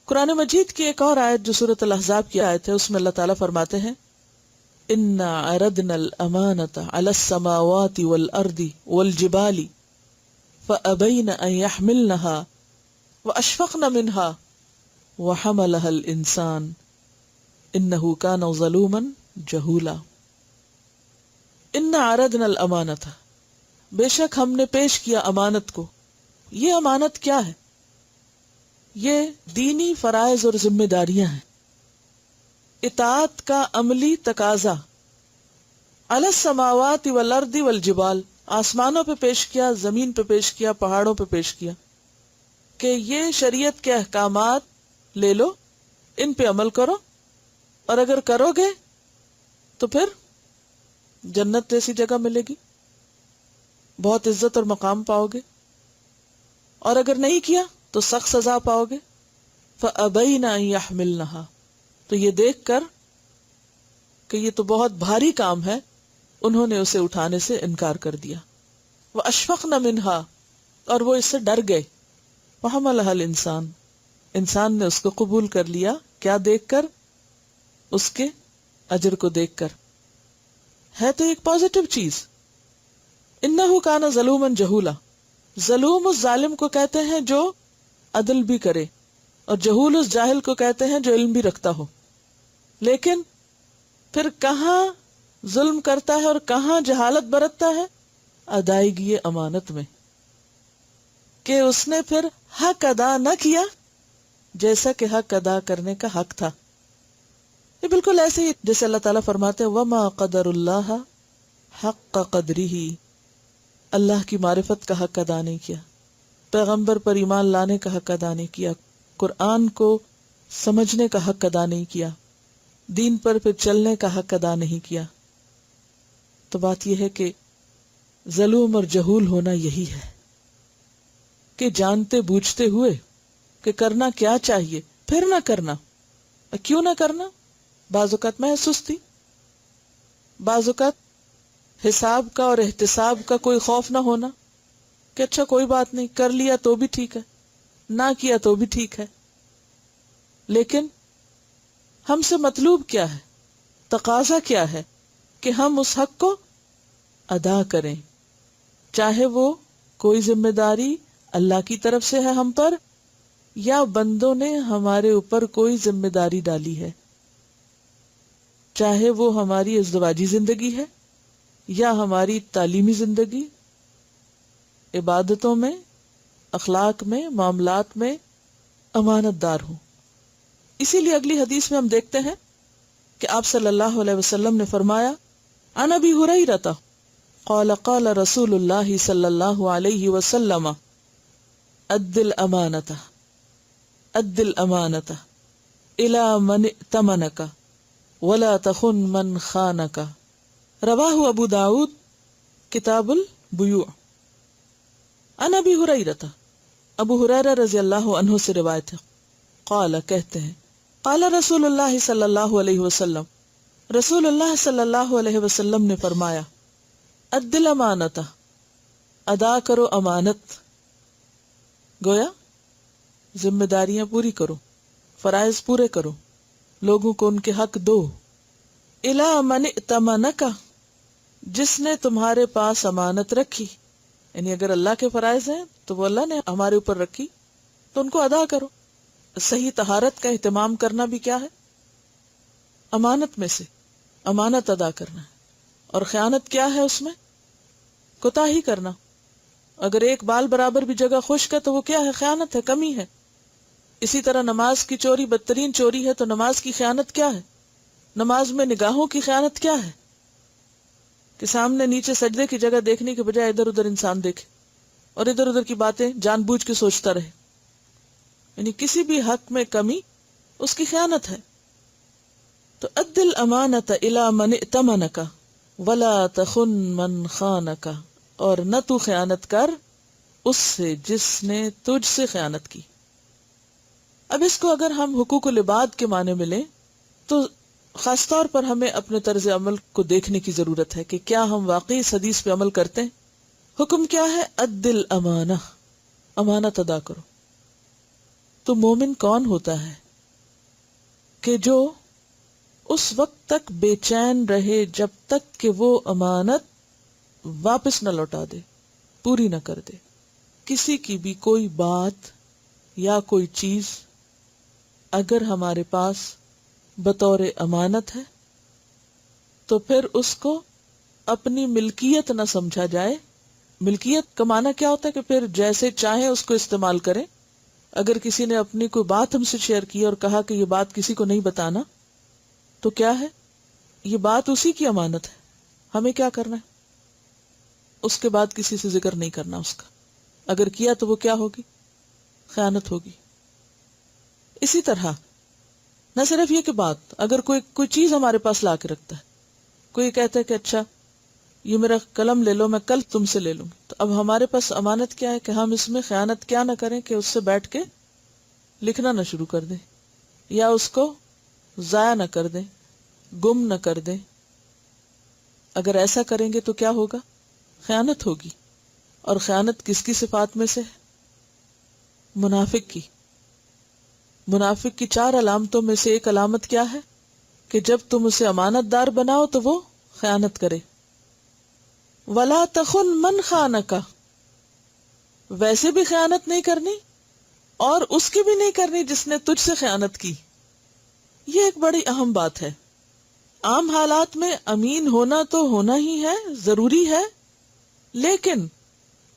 قرآن مجید کی ایک اور آیت جو سورۃ الاحزاب کی آیت ہے، اس میں اللہ تعالیٰ فرماتے ہیں اِنَّا عَرَضْنَا الْأَمَانَةَ عَلَى السَّمَاوَاتِ وَالْأَرْضِ وَالْجِبَالِ فَأَبَيْنَ أَن يَحْمِلْنَهَا وَأَشْفَقْنَ مِنْهَا وَحَمَلَهَا الْإِنسَانُ إِنَّهُ كَانَ ظَلُومًا جَهُولًا. اِنَّا عَرَضْنَا الْأَمَانَةَ، بے شک ہم نے پیش کیا امانت کو. یہ امانت کیا ہے؟ یہ دینی فرائض اور ذمہ داریاں ہیں، اطاعت کا عملی تقاضا. علی السماوات والارض والجبال، آسمانوں پہ پیش کیا، زمین پہ پیش کیا، پہاڑوں پہ پیش کیا کہ یہ شریعت کے احکامات لے لو، ان پہ عمل کرو، اور اگر کرو گے تو پھر جنت جیسی جگہ ملے گی، بہت عزت اور مقام پاؤ گے. اور اگر نہیں کیا تو سخت سزا پاؤ گے. فَأَبَيْنَ أَن يَحْمِلْنَهَا، تو یہ دیکھ کر کہ یہ تو بہت بھاری کام ہے، انہوں نے اسے اٹھانے سے انکار کر دیا. وَأَشْفَقْنَ مِنْهَا، اور وہ اس سے ڈر گئے. وَحَمَلَهَا الْإِنسَانُ، انسان نے اس کو قبول کر لیا. کیا دیکھ کر؟ اس کے اجر کو دیکھ کر. ہے تو ایک پازیٹو چیز. انہو کان ظلوما جہولا، ظلوم اس ظالم کو کہتے ہیں جو عدل بھی کرے، اور جہول اس جاہل کو کہتے ہیں جو علم بھی رکھتا ہو. لیکن پھر کہاں ظلم کرتا ہے اور کہاں جہالت برتتا ہے؟ ادائیگی امانت میں، کہ اس نے پھر حق ادا نہ کیا جیسا کہ حق ادا کرنے کا حق تھا. یہ بالکل ایسے ہی جیسے اللہ تعالیٰ فرماتے ہیں وَمَا قَدَرُ اللَّهَ حَقَّ قَدْرِهِ، اللہ کی معرفت کا حق ادا نہیں کیا، پیغمبر پر ایمان لانے کا حق ادا نہیں کیا، قرآن کو سمجھنے کا حق ادا نہیں کیا، دین پر پھر چلنے کا حق ادا نہیں کیا. تو بات یہ ہے کہ ظلوم اور جہول ہونا یہی ہے کہ جانتے بوجھتے ہوئے کہ کرنا کیا چاہیے پھر نہ کرنا. کیوں نہ کرنا؟ بعض اوقات محض سستی، بعض اوقات حساب کا اور احتساب کا کوئی خوف نہ ہونا کہ اچھا کوئی بات نہیں، کر لیا تو بھی ٹھیک ہے، نہ کیا تو بھی ٹھیک ہے. لیکن ہم سے مطلوب کیا ہے، تقاضا کیا ہے کہ ہم اس حق کو ادا کریں، چاہے وہ کوئی ذمہ داری اللہ کی طرف سے ہے ہم پر، یا بندوں نے ہمارے اوپر کوئی ذمہ داری ڈالی ہے، چاہے وہ ہماری ازدواجی زندگی ہے یا ہماری تعلیمی زندگی، عبادتوں میں، اخلاق میں، معاملات میں امانت دار ہوں. اسی لیے اگلی حدیث میں ہم دیکھتے ہیں کہ آپ صلی اللہ علیہ وسلم نے فرمایا عن ابی ہریرہ قال قال رسول اللہ صلی اللہ علیہ وسلم اد الامانۃ اد الامانۃ الی من ائتمنک ولا تخن من خانک. رواہ ابو داود کتاب البیوع. عن ابی ہریرہ، ابو ہریرہ رضی اللہ عنہ سے روایت ہے، قال کہتے ہیں قال رسول اللہ صلی اللہ علیہ وسلم، رسول اللہ صلی اللہ علیہ وسلم نے فرمایا اد الامانۃ، ادا کرو امانت. گویا ذمہ داریاں پوری کرو، فرائض پورے کرو، لوگوں کو ان کے حق دو. الی من ائتمنک، جس نے تمہارے پاس امانت رکھی، یعنی اگر اللہ کے فرائض ہیں تو وہ اللہ نے ہمارے اوپر رکھی تو ان کو ادا کرو. صحیح طہارت کا اہتمام کرنا بھی کیا ہے؟ امانت میں سے امانت ادا کرنا ہے. اور خیانت کیا ہے؟ اس میں کوتاہی کرنا. اگر ایک بال برابر بھی جگہ خشک ہے تو وہ کیا ہے؟ خیانت ہے، کمی ہے. اسی طرح نماز کی چوری بدترین چوری ہے، تو نماز کی خیانت کیا ہے؟ نماز میں نگاہوں کی خیانت کیا ہے؟ کہ سامنے نیچے سجدے کی جگہ دیکھنے کے بجائے ادھر ادھر انسان دیکھے اور ادھر ادھر کی باتیں جان بوجھ کے سوچتا رہے. یعنی کسی بھی حق میں کمی اس کی خیانت ہے. تو اد الامانۃ الی من ائتمنک ولا تخن من خانک، اور نہ تو خیانت کر اس سے جس نے تجھ سے خیانت کی. اب اس کو اگر ہم حقوق العباد کے معنی میں لیں تو خاص طور پر ہمیں اپنے طرز عمل کو دیکھنے کی ضرورت ہے کہ کیا ہم واقعی اس حدیث پہ عمل کرتے ہیں. حکم کیا ہے؟ اد الامانہ، امانت ادا کرو. تو مومن کون ہوتا ہے کہ جو اس وقت تک بے چین رہے جب تک کہ وہ امانت واپس نہ لوٹا دے، پوری نہ کر دے. کسی کی بھی کوئی بات یا کوئی چیز اگر ہمارے پاس بطور امانت ہے تو پھر اس کو اپنی ملکیت نہ سمجھا جائے. ملکیت کا معنی کیا ہوتا ہے؟ کہ پھر جیسے چاہیں اس کو استعمال کریں. اگر کسی نے اپنی کوئی بات ہم سے شیئر کی اور کہا کہ یہ بات کسی کو نہیں بتانا، تو کیا ہے؟ یہ بات اسی کی امانت ہے. ہمیں کیا کرنا ہے؟ اس کے بعد کسی سے ذکر نہیں کرنا اس کا. اگر کیا تو وہ کیا ہوگی؟ خیانت ہوگی. اسی طرح نہ صرف یہ کہ بات، اگر کوئی چیز ہمارے پاس لا کے رکھتا ہے، کوئی کہتا ہے کہ اچھا یہ میرا قلم لے لو، میں کل تم سے لے لوں. تو اب ہمارے پاس امانت کیا ہے کہ ہم اس میں خیانت کیا نہ کریں کہ اس سے بیٹھ کے لکھنا نہ شروع کر دیں، یا اس کو ضائع نہ کر دیں، گم نہ کر دیں. اگر ایسا کریں گے تو کیا ہوگا؟ خیانت ہوگی. اور خیانت کس کی صفات میں سے ہے؟ منافق کی. منافق کی 4 علامتوں میں سے ایک علامت کیا ہے؟ کہ جب تم اسے امانت دار بناؤ تو وہ خیانت کرے. وَلَا تَخُنْ مَنْ خَانَكَ، ویسے بھی خیانت نہیں کرنی اور اس کی بھی نہیں کرنی جس نے تجھ سے خیانت کی. یہ ایک بڑی اہم بات ہے. عام حالات میں امین ہونا تو ہونا ہی ہے، ضروری ہے، لیکن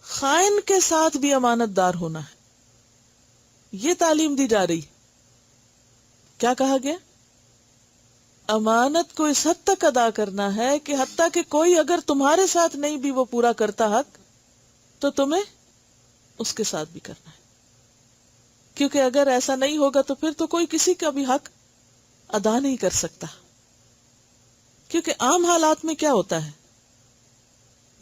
خائن کے ساتھ بھی امانت دار ہونا ہے. یہ تعلیم دی جا رہی. کیا کہا گیا؟ امانت کو اس حد تک ادا کرنا ہے کہ حتیٰ کہ کوئی اگر تمہارے ساتھ نہیں بھی وہ پورا کرتا حق، تو تمہیں اس کے ساتھ بھی کرنا ہے. کیونکہ اگر ایسا نہیں ہوگا تو پھر تو کوئی کسی کا بھی حق ادا نہیں کر سکتا. کیونکہ عام حالات میں کیا ہوتا ہے،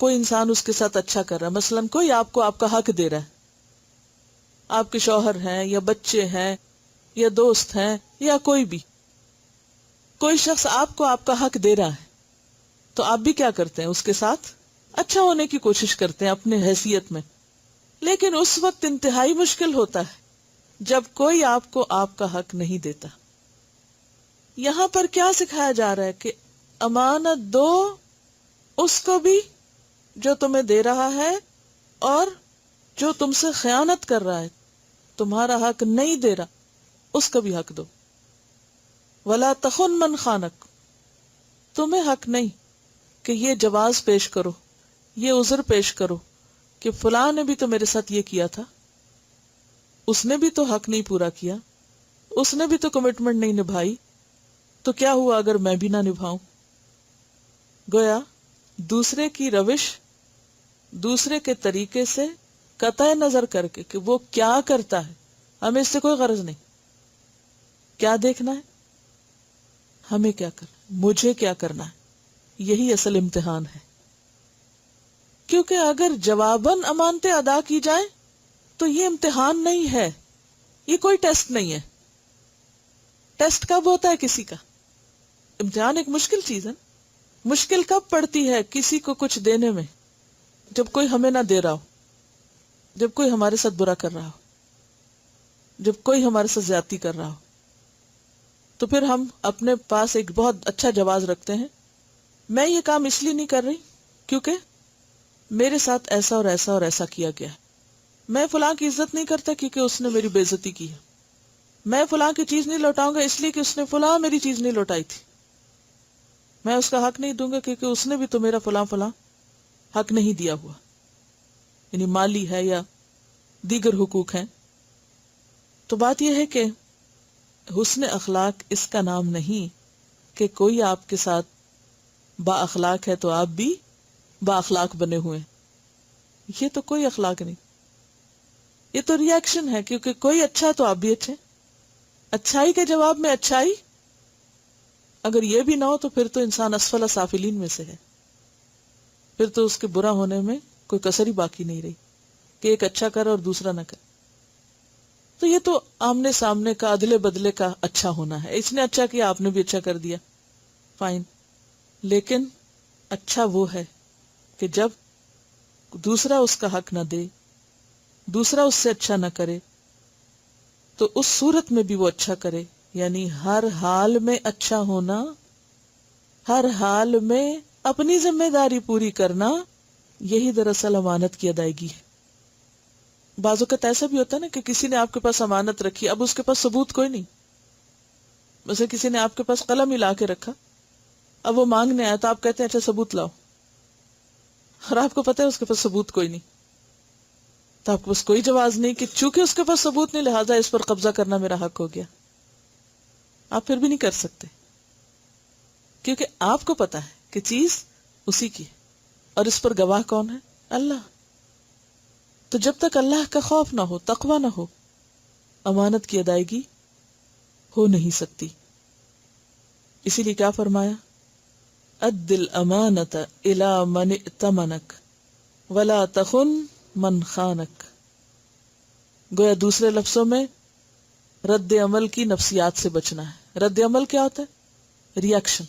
کوئی انسان اس کے ساتھ اچھا کر رہا ہے، مثلا کوئی آپ کو آپ کا حق دے رہا ہے، آپ کے شوہر ہیں یا بچے ہیں یا دوست ہیں یا کوئی بھی، کوئی شخص آپ کو آپ کا حق دے رہا ہے، تو آپ بھی کیا کرتے ہیں؟ اس کے ساتھ اچھا ہونے کی کوشش کرتے ہیں اپنے حیثیت میں. لیکن اس وقت انتہائی مشکل ہوتا ہے جب کوئی آپ کو آپ کا حق نہیں دیتا. یہاں پر کیا سکھایا جا رہا ہے کہ امانت دو اس کو بھی جو تمہیں دے رہا ہے، اور جو تم سے خیانت کر رہا ہے، تمہارا حق نہیں دے رہا، اس کا بھی حق دو. وَلَا تَخُنْ مَنْ خَانَكَ، تمہیں حق نہیں کہ یہ جواز پیش کرو، یہ عذر پیش کرو کہ فلاں نے بھی تو میرے ساتھ یہ کیا تھا، اس نے بھی تو حق نہیں پورا کیا، اس نے بھی تو کمٹمنٹ نہیں نبھائی، تو کیا ہوا اگر میں بھی نہ نبھاؤں. گویا دوسرے کی روش، دوسرے کے طریقے سے قطع نظر کر کے کہ وہ کیا کرتا ہے، ہمیں اس سے کوئی غرض نہیں. کیا دیکھنا ہے؟ ہمیں کیا کرنا، مجھے کیا کرنا ہے. یہی اصل امتحان ہے. کیونکہ اگر جواباً امانتیں ادا کی جائیں تو یہ امتحان نہیں ہے، یہ کوئی ٹیسٹ نہیں ہے. ٹیسٹ کب ہوتا ہے کسی کا؟ امتحان ایک مشکل چیز ہے. مشکل کب پڑتی ہے کسی کو کچھ دینے میں؟ جب کوئی ہمیں نہ دے رہا ہو، جب کوئی ہمارے ساتھ برا کر رہا ہو، جب کوئی ہمارے ساتھ زیادتی کر رہا ہو. تو پھر ہم اپنے پاس ایک بہت اچھا جواز رکھتے ہیں، میں یہ کام اس لیے نہیں کر رہی کیونکہ میرے ساتھ ایسا اور ایسا اور ایسا کیا گیا ہے. میں فلاں کی عزت نہیں کرتا کیونکہ اس نے میری بے عزتی کی ہے. میں فلاں کی چیز نہیں لوٹاؤں گا اس لیے کہ اس نے فلاں میری چیز نہیں لوٹائی تھی. میں اس کا حق نہیں دوں گا کیونکہ اس نے بھی تو میرا فلاں فلاں حق نہیں دیا ہوا، یعنی مالی ہے یا دیگر حقوق ہیں. تو بات یہ ہے کہ حسن اخلاق اس کا نام نہیں کہ کوئی آپ کے ساتھ با اخلاق ہے تو آپ بھی با اخلاق بنے ہوئے. یہ تو کوئی اخلاق نہیں، یہ تو ری ایکشن ہے. کیونکہ کوئی اچھا تو آپ بھی اچھے. اچھائی کے جواب میں اچھائی، اگر یہ بھی نہ ہو تو پھر تو انسان اسفل سافلین میں سے ہے. پھر تو اس کے برا ہونے میں کوئی کسر ہی باقی نہیں رہی کہ ایک اچھا کرے اور دوسرا نہ کرے. تو یہ تو آمنے سامنے کا ادلے بدلے کا اچھا ہونا ہے. اس نے اچھا کیا، آپ نے بھی اچھا کر دیا، فائن. لیکن اچھا وہ ہے کہ جب دوسرا اس کا حق نہ دے، دوسرا اس سے اچھا نہ کرے، تو اس صورت میں بھی وہ اچھا کرے. یعنی ہر حال میں اچھا ہونا، ہر حال میں اپنی ذمہ داری پوری کرنا، یہی دراصل امانت کی ادائیگی ہے. بعض اوقات ایسا بھی ہوتا ہے نا کہ کسی نے آپ کے پاس امانت رکھی، اب اس کے پاس ثبوت کوئی نہیں. ویسے کسی نے آپ کے پاس قلم ہی لا کے رکھا، اب وہ مانگنے آیا تو آپ کہتے ہیں اچھا ثبوت لاؤ، اور آپ کو پتہ ہے اس کے پاس ثبوت کوئی نہیں. تو آپ کے پاس کوئی جواز نہیں کہ چونکہ اس کے پاس ثبوت نہیں لہٰذا اس پر قبضہ کرنا میرا حق ہو گیا. آپ پھر بھی نہیں کر سکتے کیونکہ آپ کو پتا ہے کہ چیز اسی کی ہے، اور اس پر گواہ کون ہے؟ اللہ. تو جب تک اللہ کا خوف نہ ہو، تقوی نہ ہو، امانت کی ادائیگی ہو نہیں سکتی. اسی لیے کیا فرمایا؟ اد الامانۃ الی من ائتمنک ولا تخن من خانک. گویا دوسرے لفظوں میں رد عمل کی نفسیات سے بچنا ہے. رد عمل کیا ہوتا ہے؟ ریئیکشن.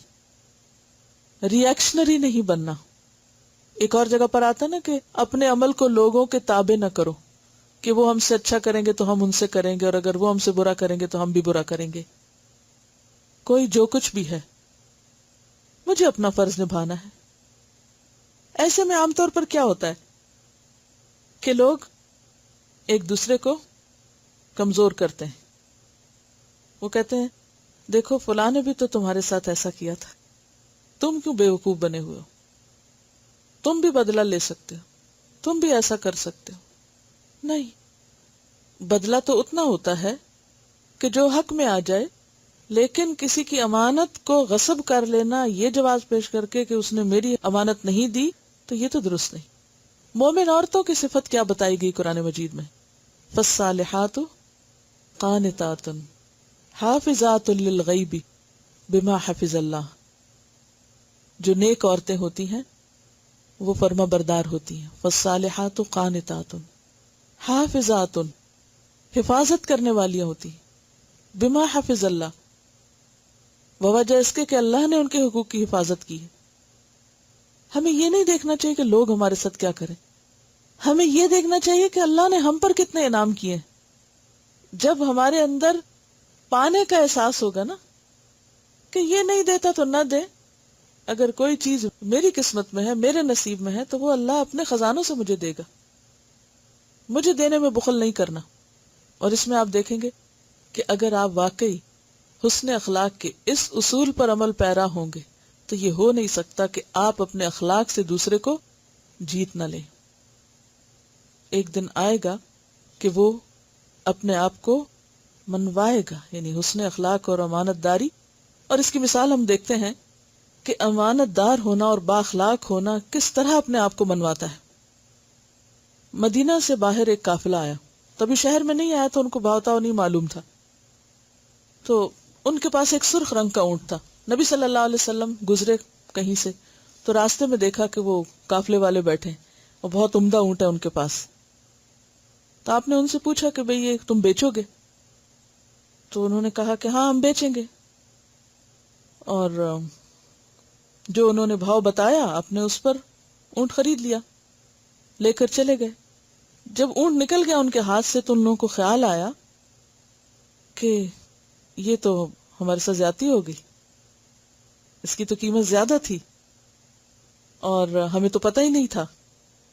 ریئیکشنری نہیں بننا. ایک اور جگہ پر آتا نا کہ اپنے عمل کو لوگوں کے تابع نہ کرو کہ وہ ہم سے اچھا کریں گے تو ہم ان سے کریں گے، اور اگر وہ ہم سے برا کریں گے تو ہم بھی برا کریں گے. کوئی جو کچھ بھی ہے، مجھے اپنا فرض نبھانا ہے. ایسے میں عام طور پر کیا ہوتا ہے کہ لوگ ایک دوسرے کو کمزور کرتے ہیں. وہ کہتے ہیں دیکھو فلاں نے بھی تو تمہارے ساتھ ایسا کیا تھا، تم کیوں بے وقوف بنے ہوئے ہو، تم بھی بدلہ لے سکتے ہو، تم بھی ایسا کر سکتے ہو. نہیں، بدلہ تو اتنا ہوتا ہے کہ جو حق میں آ جائے، لیکن کسی کی امانت کو غصب کر لینا یہ جواز پیش کر کے کہ اس نے میری امانت نہیں دی، تو یہ تو درست نہیں. مومن عورتوں کی صفت کیا بتائی گئی قرآن مجید میں؟ فالصالحات قانتات حافظات للغیب بما حفظ اللہ. جو نیک عورتیں ہوتی ہیں وہ فرما بردار ہوتی ہیں. فالصالحات قانتات حافظات، حفاظت کرنے والی ہوتی ہیں. بما حفظ اللہ، بوجہ اس کے کہ اللہ نے ان کے حقوق کی حفاظت کی ہے. ہمیں یہ نہیں دیکھنا چاہیے کہ لوگ ہمارے ساتھ کیا کریں، ہمیں یہ دیکھنا چاہیے کہ اللہ نے ہم پر کتنے انعام کیے. جب ہمارے اندر پانے کا احساس ہوگا نا کہ یہ نہیں دیتا تو نہ دے، اگر کوئی چیز میری قسمت میں ہے، میرے نصیب میں ہے، تو وہ اللہ اپنے خزانوں سے مجھے دے گا. مجھے دینے میں بخل نہیں کرنا. اور اس میں آپ دیکھیں گے کہ اگر آپ واقعی حسن اخلاق کے اس اصول پر عمل پیرا ہوں گے تو یہ ہو نہیں سکتا کہ آپ اپنے اخلاق سے دوسرے کو جیت نہ لیں. ایک دن آئے گا کہ وہ اپنے آپ کو منوائے گا، یعنی حسن اخلاق اور امانت داری. اور اس کی مثال ہم دیکھتے ہیں کہ امانت دار ہونا اور بااخلاق ہونا کس طرح اپنے آپ کو منواتا ہے. مدینہ سے باہر ایک قافلہ آیا، تبھی شہر میں نہیں آیا تو ان کو بھاؤتاؤ نہیں معلوم تھا. تو ان کے پاس ایک سرخ رنگ کا اونٹ تھا. نبی صلی اللہ علیہ وسلم گزرے کہیں سے تو راستے میں دیکھا کہ وہ قافلے والے بیٹھے اور بہت عمدہ اونٹ ہے ان کے پاس. تو آپ نے ان سے پوچھا کہ بھئی یہ تم بیچو گے؟ تو انہوں نے کہا کہ ہاں ہم بیچیں گے. اور جو انہوں نے بھاؤ بتایا آپ نے اس پر اونٹ خرید لیا، لے کر چلے گئے. جب اونٹ نکل گیا ان کے ہاتھ سے تو ان لوگوں کو خیال آیا کہ یہ تو ہمارے ساتھ زیادتی ہو گئی، اس کی تو قیمت زیادہ تھی اور ہمیں تو پتہ ہی نہیں تھا.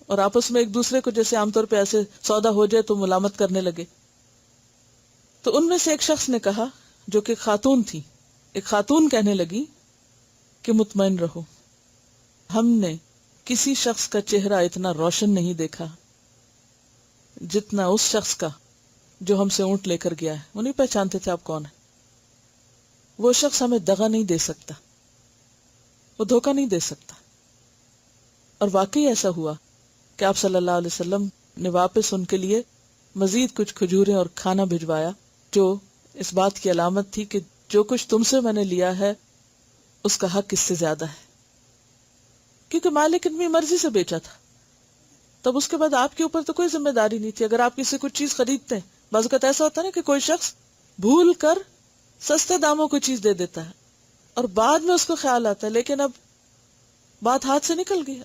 اور آپس میں ایک دوسرے کو جیسے عام طور پہ ایسے سودا ہو جائے تو ملامت کرنے لگے. تو ان میں سے ایک شخص نے کہا، جو کہ خاتون تھی، ایک خاتون کہنے لگی کہ مطمئن رہو، ہم نے کسی شخص کا چہرہ اتنا روشن نہیں دیکھا جتنا اس شخص کا جو ہم سے اونٹ لے کر گیا ہے. وہ نہیں پہچانتے تھے آپ کون ہیں. وہ شخص ہمیں دغا نہیں دے سکتا، وہ دھوکہ نہیں دے سکتا. اور واقعی ایسا ہوا کہ آپ صلی اللہ علیہ وسلم نے واپس ان کے لیے مزید کچھ کھجوریں اور کھانا بھجوایا، جو اس بات کی علامت تھی کہ جو کچھ تم سے میں نے لیا ہے اس کا حق اس سے زیادہ ہے، کیونکہ مالک اپنی مرضی سے بیچا تھا. تب اس کے بعد آپ کے اوپر تو کوئی ذمہ داری نہیں تھی. اگر آپ کسی کچھ چیز خریدتے ہیں، بعض اوقات ایسا ہوتا ہے نا کہ کوئی شخص بھول کر سستے داموں کو چیز دے دیتا ہے اور بعد میں اس کو خیال آتا ہے لیکن اب بات ہاتھ سے نکل گئی.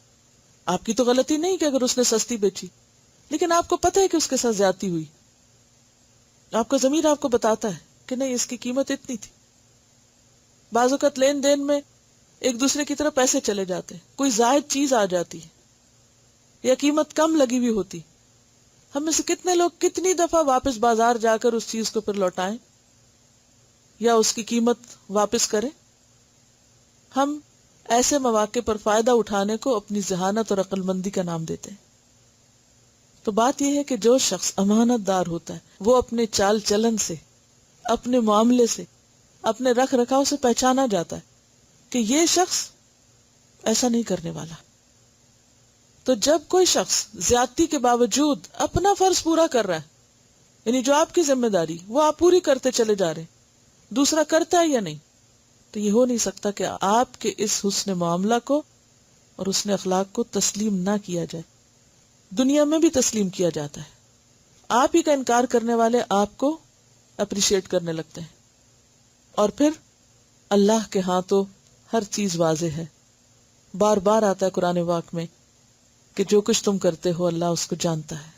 آپ کی تو غلطی نہیں کہ اگر اس نے سستی بیچی، لیکن آپ کو پتہ ہے کہ اس کے ساتھ زیادتی ہوئی. آپ کا ضمیر آپ کو بتاتا ہے کہ نہیں اس کی قیمت اتنی تھی. بعض اوقات لین دین میں ایک دوسرے کی طرف پیسے چلے جاتے، کوئی زائد چیز آ جاتی ہے یا قیمت کم لگی ہوئی ہوتی. ہم میں سے کتنے لوگ کتنی دفعہ واپس بازار جا کر اس چیز کو پھر لوٹائیں یا اس کی قیمت واپس کریں. ہم ایسے مواقع پر فائدہ اٹھانے کو اپنی ذہانت اور عقل مندی کا نام دیتے ہیں. تو بات یہ ہے کہ جو شخص امانت دار ہوتا ہے وہ اپنے چال چلن سے، اپنے معاملے سے، اپنے رکھ رکھاؤ سے پہچانا جاتا ہے کہ یہ شخص ایسا نہیں کرنے والا. تو جب کوئی شخص زیادتی کے باوجود اپنا فرض پورا کر رہا ہے، یعنی جو آپ کی ذمہ داری وہ آپ پوری کرتے چلے جا رہے، دوسرا کرتا ہے یا نہیں، تو یہ ہو نہیں سکتا کہ آپ کے اس حسن معاملہ کو اور حسن اخلاق کو تسلیم نہ کیا جائے. دنیا میں بھی تسلیم کیا جاتا ہے. آپ ہی کا انکار کرنے والے آپ کو اپریشیٹ کرنے لگتے ہیں. اور پھر اللہ کے ہاں تو ہر چیز واضح ہے. بار بار آتا ہے قرآن پاک میں کہ جو کچھ تم کرتے ہو اللہ اس کو جانتا ہے,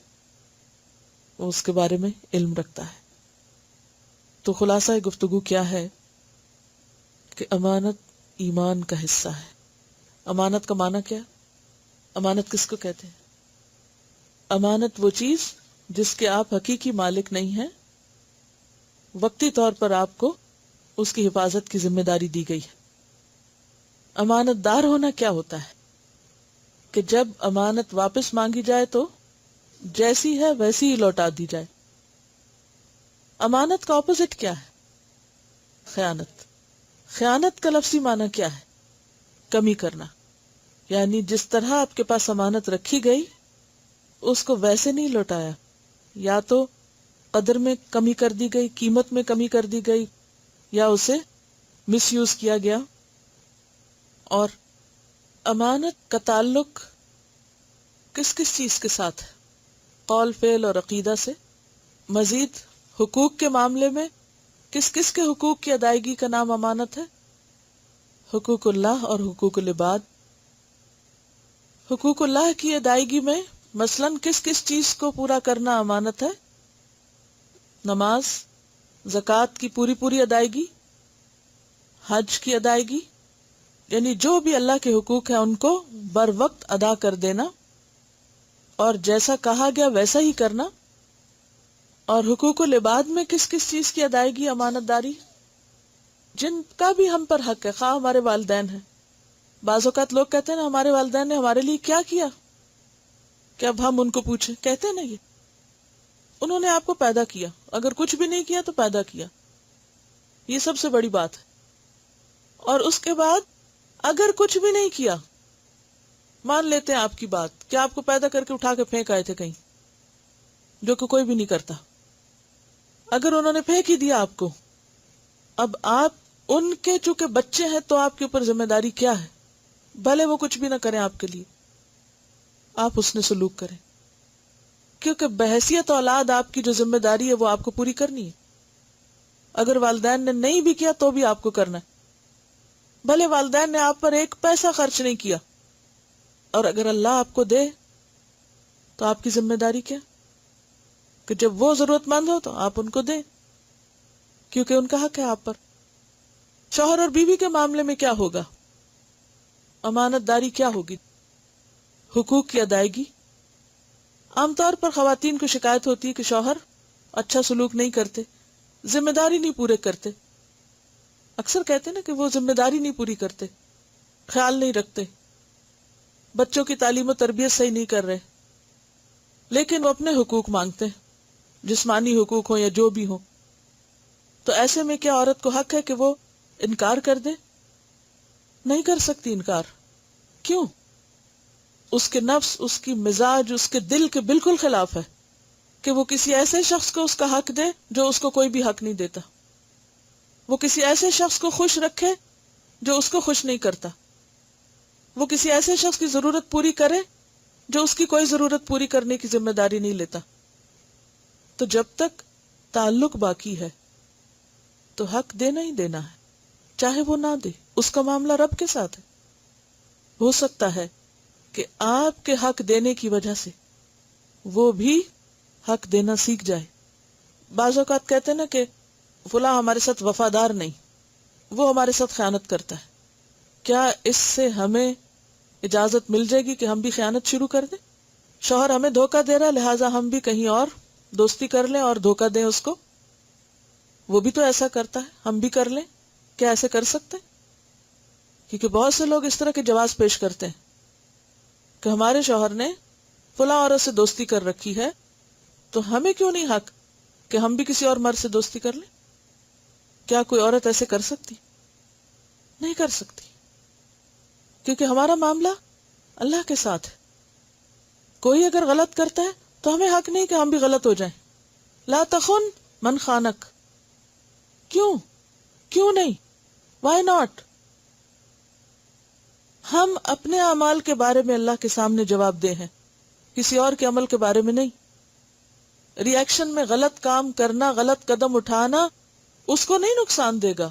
وہ اس کے بارے میں علم رکھتا ہے. تو خلاصہ گفتگو کیا ہے کہ امانت ایمان کا حصہ ہے. امانت کا معنی کیا؟ امانت کس کو کہتے ہیں؟ امانت وہ چیز جس کے آپ حقیقی مالک نہیں ہیں, وقتی طور پر آپ کو اس کی حفاظت کی ذمہ داری دی گئی ہے. امانت دار ہونا کیا ہوتا ہے کہ جب امانت واپس مانگی جائے تو جیسی ہے ویسی ہی لوٹا دی جائے. امانت کا اپوزٹ کیا ہے؟ خیانت. خیانت کا لفظی معنی کیا ہے؟ کمی کرنا. یعنی جس طرح آپ کے پاس امانت رکھی گئی اس کو ویسے نہیں لوٹایا, یا تو قدر میں کمی کر دی گئی, قیمت میں کمی کر دی گئی, یا اسے مس یوز کیا گیا. اور امانت کا تعلق کس کس چیز کے ساتھ ہے؟ قول, فعل اور عقیدہ سے. مزید حقوق کے معاملے میں کس کس کے حقوق کی ادائیگی کا نام امانت ہے؟ حقوق اللہ اور حقوق العباد. حقوق اللہ کی ادائیگی میں مثلاً کس کس چیز کو پورا کرنا امانت ہے؟ نماز, زکوٰۃ کی پوری ادائیگی, حج کی ادائیگی, یعنی جو بھی اللہ کے حقوق ہیں ان کو بر وقت ادا کر دینا اور جیسا کہا گیا ویسا ہی کرنا. اور حقوق العباد میں کس کس چیز کی ادائیگی امانت داری؟ جن کا بھی ہم پر حق ہے, خواہ ہمارے والدین ہیں. بعض اوقات لوگ کہتے ہیں نا ہمارے والدین نے ہمارے لیے کیا کیا کہ اب ہم ان کو پوچھیں. کہتے ہیں نا یہ انہوں نے آپ کو پیدا کیا, اگر کچھ بھی نہیں کیا تو پیدا کیا, یہ سب سے بڑی بات ہے. اور اس کے بعد اگر کچھ بھی نہیں کیا, مان لیتے ہیں آپ کی بات کہ آپ کو پیدا کر کے اٹھا کے پھینک آئے تھے کہیں, جو کہ کوئی بھی نہیں کرتا. اگر انہوں نے پھینک ہی دیا آپ کو, اب آپ ان کے چونکہ بچے ہیں تو آپ کے اوپر ذمہ داری کیا ہے؟ بھلے وہ کچھ بھی نہ کریں آپ کے لیے, آپ حسن سلوک کریں, کیونکہ بحیثیت اولاد آپ کی جو ذمہ داری ہے وہ آپ کو پوری کرنی ہے. اگر والدین نے نہیں بھی کیا تو بھی آپ کو کرنا ہے, بھلے والدین نے آپ پر ایک پیسہ خرچ نہیں کیا, اور اگر اللہ آپ کو دے تو آپ کی ذمہ داری کیا کہ جب وہ ضرورت مند ہو تو آپ ان کو دیں, کیونکہ ان کا حق ہے آپ پر. شوہر اور بیوی کے معاملے میں کیا ہوگا؟ امانت داری کیا ہوگی؟ حقوق کی ادائیگی. عام طور پر خواتین کو شکایت ہوتی ہے کہ شوہر اچھا سلوک نہیں کرتے, ذمہ داری نہیں پورے کرتے. اکثر کہتے ہیں نا کہ وہ ذمہ داری نہیں پوری کرتے, خیال نہیں رکھتے, بچوں کی تعلیم و تربیت صحیح نہیں کر رہے, لیکن وہ اپنے حقوق مانگتے ہیں, جسمانی حقوق ہوں یا جو بھی ہوں. تو ایسے میں کیا عورت کو حق ہے کہ وہ انکار کر دے؟ نہیں کر سکتی انکار. کیوں؟ اس کے نفس, اس کی مزاج, اس کے دل کے بالکل خلاف ہے کہ وہ کسی ایسے شخص کو اس کا حق دے جو اس کو کوئی بھی حق نہیں دیتا. وہ کسی ایسے شخص کو خوش رکھے جو اس کو خوش نہیں کرتا. وہ کسی ایسے شخص کی ضرورت پوری کرے جو اس کی کوئی ضرورت پوری کرنے کی ذمہ داری نہیں لیتا. تو جب تک تعلق باقی ہے تو حق دینا ہی دینا ہے, چاہے وہ نہ دے. اس کا معاملہ رب کے ساتھ ہے. ہو سکتا ہے کہ آپ کے حق دینے کی وجہ سے وہ بھی حق دینا سیکھ جائے. بعض اوقات کہتے ہیں نا کہ فلاں ہمارے ساتھ وفادار نہیں, وہ ہمارے ساتھ خیانت کرتا ہے. کیا اس سے ہمیں اجازت مل جائے گی کہ ہم بھی خیانت شروع کر دیں؟ شوہر ہمیں دھوکہ دے رہا لہٰذا ہم بھی کہیں اور دوستی کر لیں اور دھوکہ دیں اس کو. وہ بھی تو ایسا کرتا ہے, ہم بھی کر لیں. کیا ایسے کر سکتے؟ کیونکہ بہت سے لوگ اس طرح کے جواز پیش کرتے ہیں کہ ہمارے شوہر نے فلاں عورت سے دوستی کر رکھی ہے تو ہمیں کیوں نہیں حق کہ ہم بھی کسی اور مرد سے دوستی کر لیں. کیا کوئی عورت ایسے کر سکتی؟ نہیں کر سکتی, کیونکہ ہمارا معاملہ اللہ کے ساتھ ہے. کوئی اگر غلط کرتا ہے تو ہمیں حق نہیں کہ ہم بھی غلط ہو جائیں. لا تخن من خانک. کیوں نہیں؟ Why not? ہم اپنے اعمال کے بارے میں اللہ کے سامنے جواب دہ ہیں، کسی اور کے عمل کے بارے میں نہیں. ری ایکشن میں غلط کام کرنا، غلط قدم اٹھانا اس کو نہیں نقصان دے گا،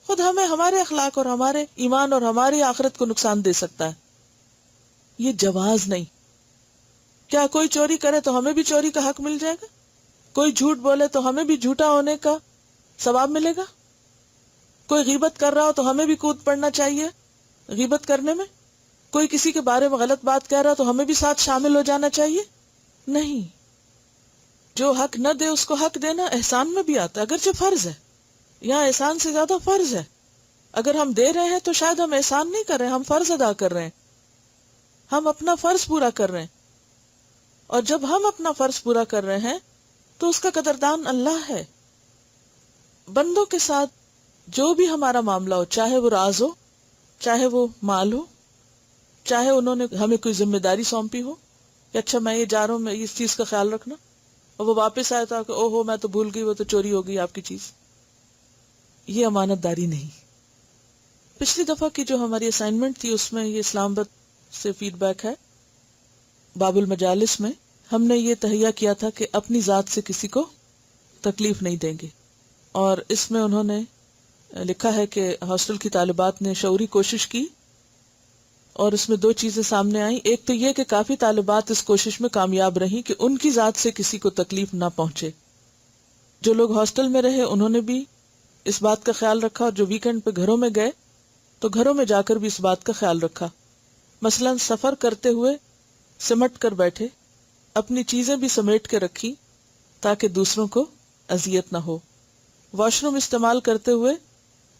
خود ہمیں ہمارے اخلاق اور ہمارے ایمان اور ہماری آخرت کو نقصان دے سکتا ہے. یہ جواز نہیں. کیا کوئی چوری کرے تو ہمیں بھی چوری کا حق مل جائے گا؟ کوئی جھوٹ بولے تو ہمیں بھی جھوٹا ہونے کا ثواب ملے گا؟ کوئی غیبت کر رہا ہو تو ہمیں بھی کود پڑنا چاہیے غیبت کرنے میں؟ کوئی کسی کے بارے میں غلط بات کہہ رہا تو ہمیں بھی ساتھ شامل ہو جانا چاہیے؟ نہیں. جو حق نہ دے اس کو حق دینا احسان میں بھی آتا ہے، اگرچہ فرض ہے. یہاں احسان سے زیادہ فرض ہے. اگر ہم دے رہے ہیں تو شاید ہم احسان نہیں کر رہے ہیں، ہم فرض ادا کر رہے ہیں، ہم اپنا فرض پورا کر رہے ہیں. اور جب ہم اپنا فرض پورا کر رہے ہیں تو اس کا قدردان اللہ ہے. بندوں کے ساتھ جو بھی ہمارا معاملہ ہو، چاہے وہ راز ہو، چاہے وہ مال ہو، چاہے انہوں نے ہمیں کوئی ذمہ داری سونپی ہو کہ اچھا میں یہ جا رہا ہوں، میں اس چیز کا خیال رکھنا، اور وہ واپس آیا تھا کہ او ہو میں تو بھول گئی، وہ تو چوری ہو گئی آپ کی چیز. یہ امانت داری نہیں. پچھلی دفعہ کی جو ہماری اسائنمنٹ تھی اس میں یہ اسلام آباد سے فیڈ بیک ہے. باب المجالس میں ہم نے یہ تہیہ کیا تھا کہ اپنی ذات سے کسی کو تکلیف نہیں دیں گے، اور اس میں انہوں نے لکھا ہے کہ ہاسٹل کی طالبات نے شعوری کوشش کی اور اس میں دو چیزیں سامنے آئیں. ایک تو یہ کہ کافی طالبات اس کوشش میں کامیاب رہیں کہ ان کی ذات سے کسی کو تکلیف نہ پہنچے. جو لوگ ہاسٹل میں رہے انہوں نے بھی اس بات کا خیال رکھا، اور جو ویکنڈ پہ گھروں میں گئے تو گھروں میں جا کر بھی اس بات کا خیال رکھا. مثلا سفر کرتے ہوئے سمٹ کر بیٹھے، اپنی چیزیں بھی سمیٹ کے رکھی تاکہ دوسروں کو اذیت نہ ہو. واش روم استعمال کرتے ہوئے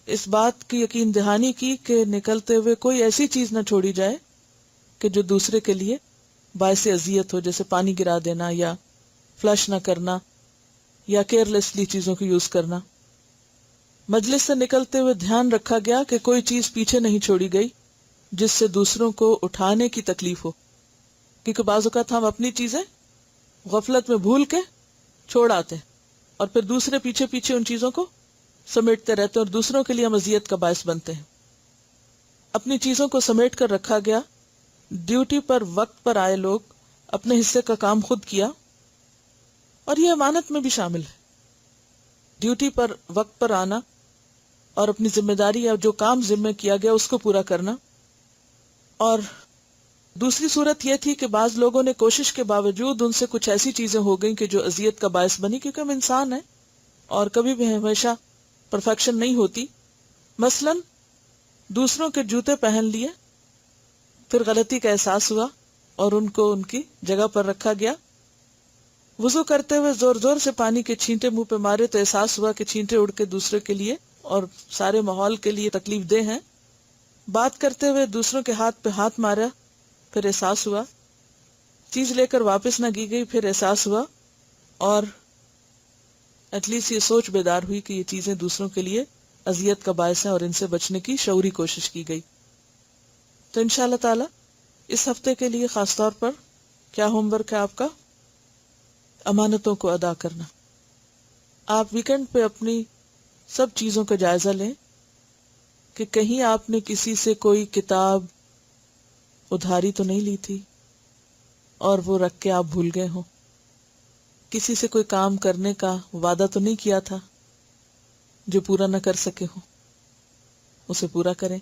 اس بات کی یقین دہانی کی کہ نکلتے ہوئے کوئی ایسی چیز نہ چھوڑی جائے کہ جو دوسرے کے لیے باعث اذیت ہو، جیسے پانی گرا دینا یا فلش نہ کرنا یا کیئرلیسلی چیزوں کو یوز کرنا. مجلس سے نکلتے ہوئے دھیان رکھا گیا کہ کوئی چیز پیچھے نہیں چھوڑی گئی جس سے دوسروں کو اٹھانے کی تکلیف ہو، کیونکہ بعض اوقات ہم اپنی چیزیں غفلت میں بھول کے چھوڑ آتے ہیں اور پھر دوسرے پیچھے پیچھے ان چیزوں کو سمیٹتے رہتے ہیں اور دوسروں کے لیے ہم اذیت کا باعث بنتے ہیں. اپنی چیزوں کو سمیٹ کر رکھا گیا. ڈیوٹی پر وقت پر آئے لوگ اپنے حصے کا کام خود کیا، اور یہ امانت میں بھی شامل ہے. ڈیوٹی پر وقت پر آنا اور اپنی ذمہ داری یا جو کام ذمہ کیا گیا اس کو پورا کرنا. اور دوسری صورت یہ تھی کہ بعض لوگوں نے کوشش کے باوجود ان سے کچھ ایسی چیزیں ہو گئیں کہ جو اذیت کا باعث بنی، کیونکہ ہم انسان ہیں اور کبھی بھی ہمیشہ پرفیکشن نہیں ہوتی. مثلا دوسروں کے جوتے پہن لیے، پھر غلطی کا احساس ہوا اور ان کو ان کی جگہ پر رکھا گیا. وضو کرتے ہوئے زور زور سے پانی کے چھینٹے منہ پہ مارے تو احساس ہوا کہ چھینٹے اڑ کے دوسرے کے لیے اور سارے ماحول کے لیے تکلیف دہ ہیں. بات کرتے ہوئے دوسروں کے ہاتھ پہ ہاتھ مارا، پھر احساس ہوا. چیز لے کر واپس نہ کی گئی، پھر احساس ہوا، اور ایٹ لیسٹ یہ سوچ بیدار ہوئی کہ یہ چیزیں دوسروں کے لیے اذیت کا باعث ہیں اور ان سے بچنے کی شعوری کوشش کی گئی. تو انشاءاللہ تعالی اس ہفتے کے لیے خاص طور پر کیا ہوم ورک ہے آپ کا؟ امانتوں کو ادا کرنا. آپ ویکنڈ پہ اپنی سب چیزوں کا جائزہ لیں کہ کہیں آپ نے کسی سے کوئی کتاب ادھاری تو نہیں لی تھی اور وہ رکھ کے آپ بھول گئے ہوں. کسی سے کوئی کام کرنے کا وعدہ تو نہیں کیا تھا جو پورا نہ کر سکے ہوں، اسے پورا کریں.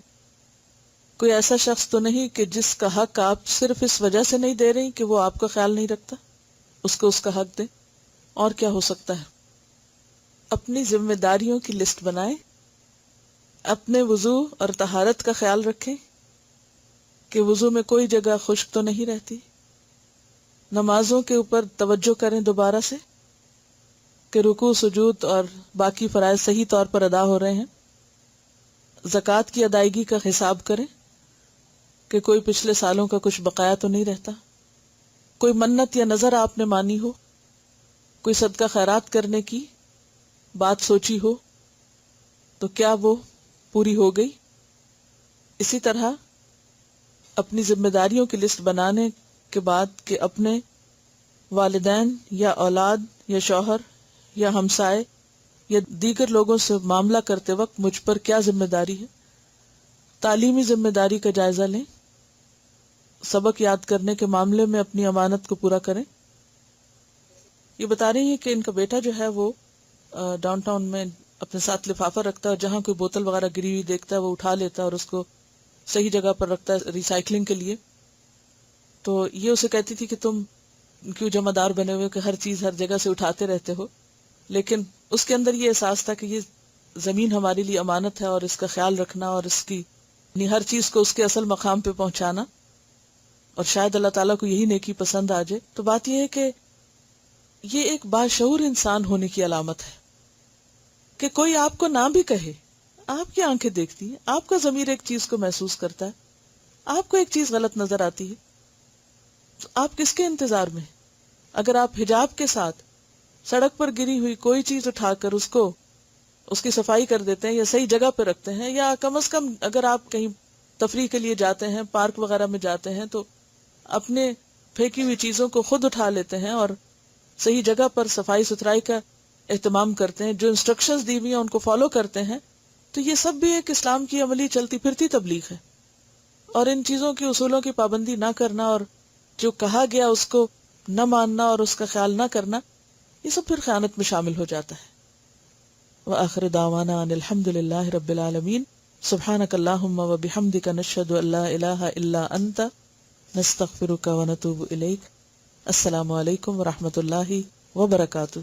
کوئی ایسا شخص تو نہیں کہ جس کا حق آپ صرف اس وجہ سے نہیں دے رہی کہ وہ آپ کا خیال نہیں رکھتا، اس کو اس کا حق دیں. اور کیا ہو سکتا ہے؟ اپنی ذمہ داریوں کی لسٹ بنائیں، اپنے وضو اور طہارت کا خیال رکھیں کہ وضو میں کوئی جگہ خشک تو نہیں رہتی. نمازوں کے اوپر توجہ کریں دوبارہ سے کہ رکوع سجود اور باقی فرائض صحیح طور پر ادا ہو رہے ہیں. زکوٰۃ کی ادائیگی کا حساب کریں کہ کوئی پچھلے سالوں کا کچھ بقایا تو نہیں رہتا. کوئی منت یا نظر آپ نے مانی ہو، کوئی صدقہ خیرات کرنے کی بات سوچی ہو تو کیا وہ پوری ہو گئی؟ اسی طرح اپنی ذمہ داریوں کی لسٹ بنانے کے بعد کہ اپنے والدین یا اولاد یا شوہر یا ہمسائے یا دیگر لوگوں سے معاملہ کرتے وقت مجھ پر کیا ذمہ داری ہے. تعلیمی ذمہ داری کا جائزہ لیں. سبق یاد کرنے کے معاملے میں اپنی امانت کو پورا کریں. یہ بتا رہی ہیں کہ ان کا بیٹا جو ہے وہ ڈاؤن ٹاؤن میں اپنے ساتھ لفافہ رکھتا ہے اور جہاں کوئی بوتل وغیرہ گری ہوئی دیکھتا ہے وہ اٹھا لیتا ہے اور اس کو صحیح جگہ پر رکھتا ہے ریسائکلنگ کے لیے. تو یہ اسے کہتی تھی کہ تم کیوں جمع دار بنے ہوئے کہ ہر چیز ہر جگہ سے اٹھاتے رہتے ہو. لیکن اس کے اندر یہ احساس تھا کہ یہ زمین ہمارے لیے امانت ہے اور اس کا خیال رکھنا اور اس کی یعنی ہر چیز کو اس کے اصل مقام پہ پہنچانا، اور شاید اللہ تعالیٰ کو یہی نیکی پسند آ جائے. تو بات یہ ہے کہ یہ ایک باشعور انسان ہونے کی علامت ہے کہ کوئی آپ کو نہ بھی کہے، آپ کی آنکھیں دیکھتی ہیں، آپ کا ضمیر ایک چیز کو محسوس کرتا ہے، آپ کو ایک چیز غلط نظر آتی ہے، تو آپ کس کے انتظار میں؟ اگر آپ حجاب کے ساتھ سڑک پر گری ہوئی کوئی چیز اٹھا کر اس کی صفائی کر دیتے ہیں یا صحیح جگہ پہ رکھتے ہیں، یا کم از کم اگر آپ کہیں تفریح کے لیے جاتے ہیں، پارک وغیرہ میں جاتے ہیں، تو اپنے پھینکی ہوئی چیزوں کو خود اٹھا لیتے ہیں اور صحیح جگہ پر صفائی ستھرائی کا اہتمام کرتے ہیں، جو انسٹرکشنز دی ہوئی ہیں ان کو فالو کرتے ہیں، تو یہ سب بھی ایک اسلام کی عملی چلتی پھرتی تبلیغ ہے. اور ان چیزوں کی اصولوں کی پابندی نہ کرنا اور جو کہا گیا اس کو نہ ماننا اور اس کا خیال نہ کرنا، یہ سب پھر خیانت میں شامل ہو جاتا ہے. وآخر دعوانا ان الحمد للہ رب العالمین. سبحانک اللہم وبحمدک نشہد ان لا الہ الا انت نستغفرک ونتوب الیک. السلام علیکم ورحمۃ اللہ وبرکاتہ.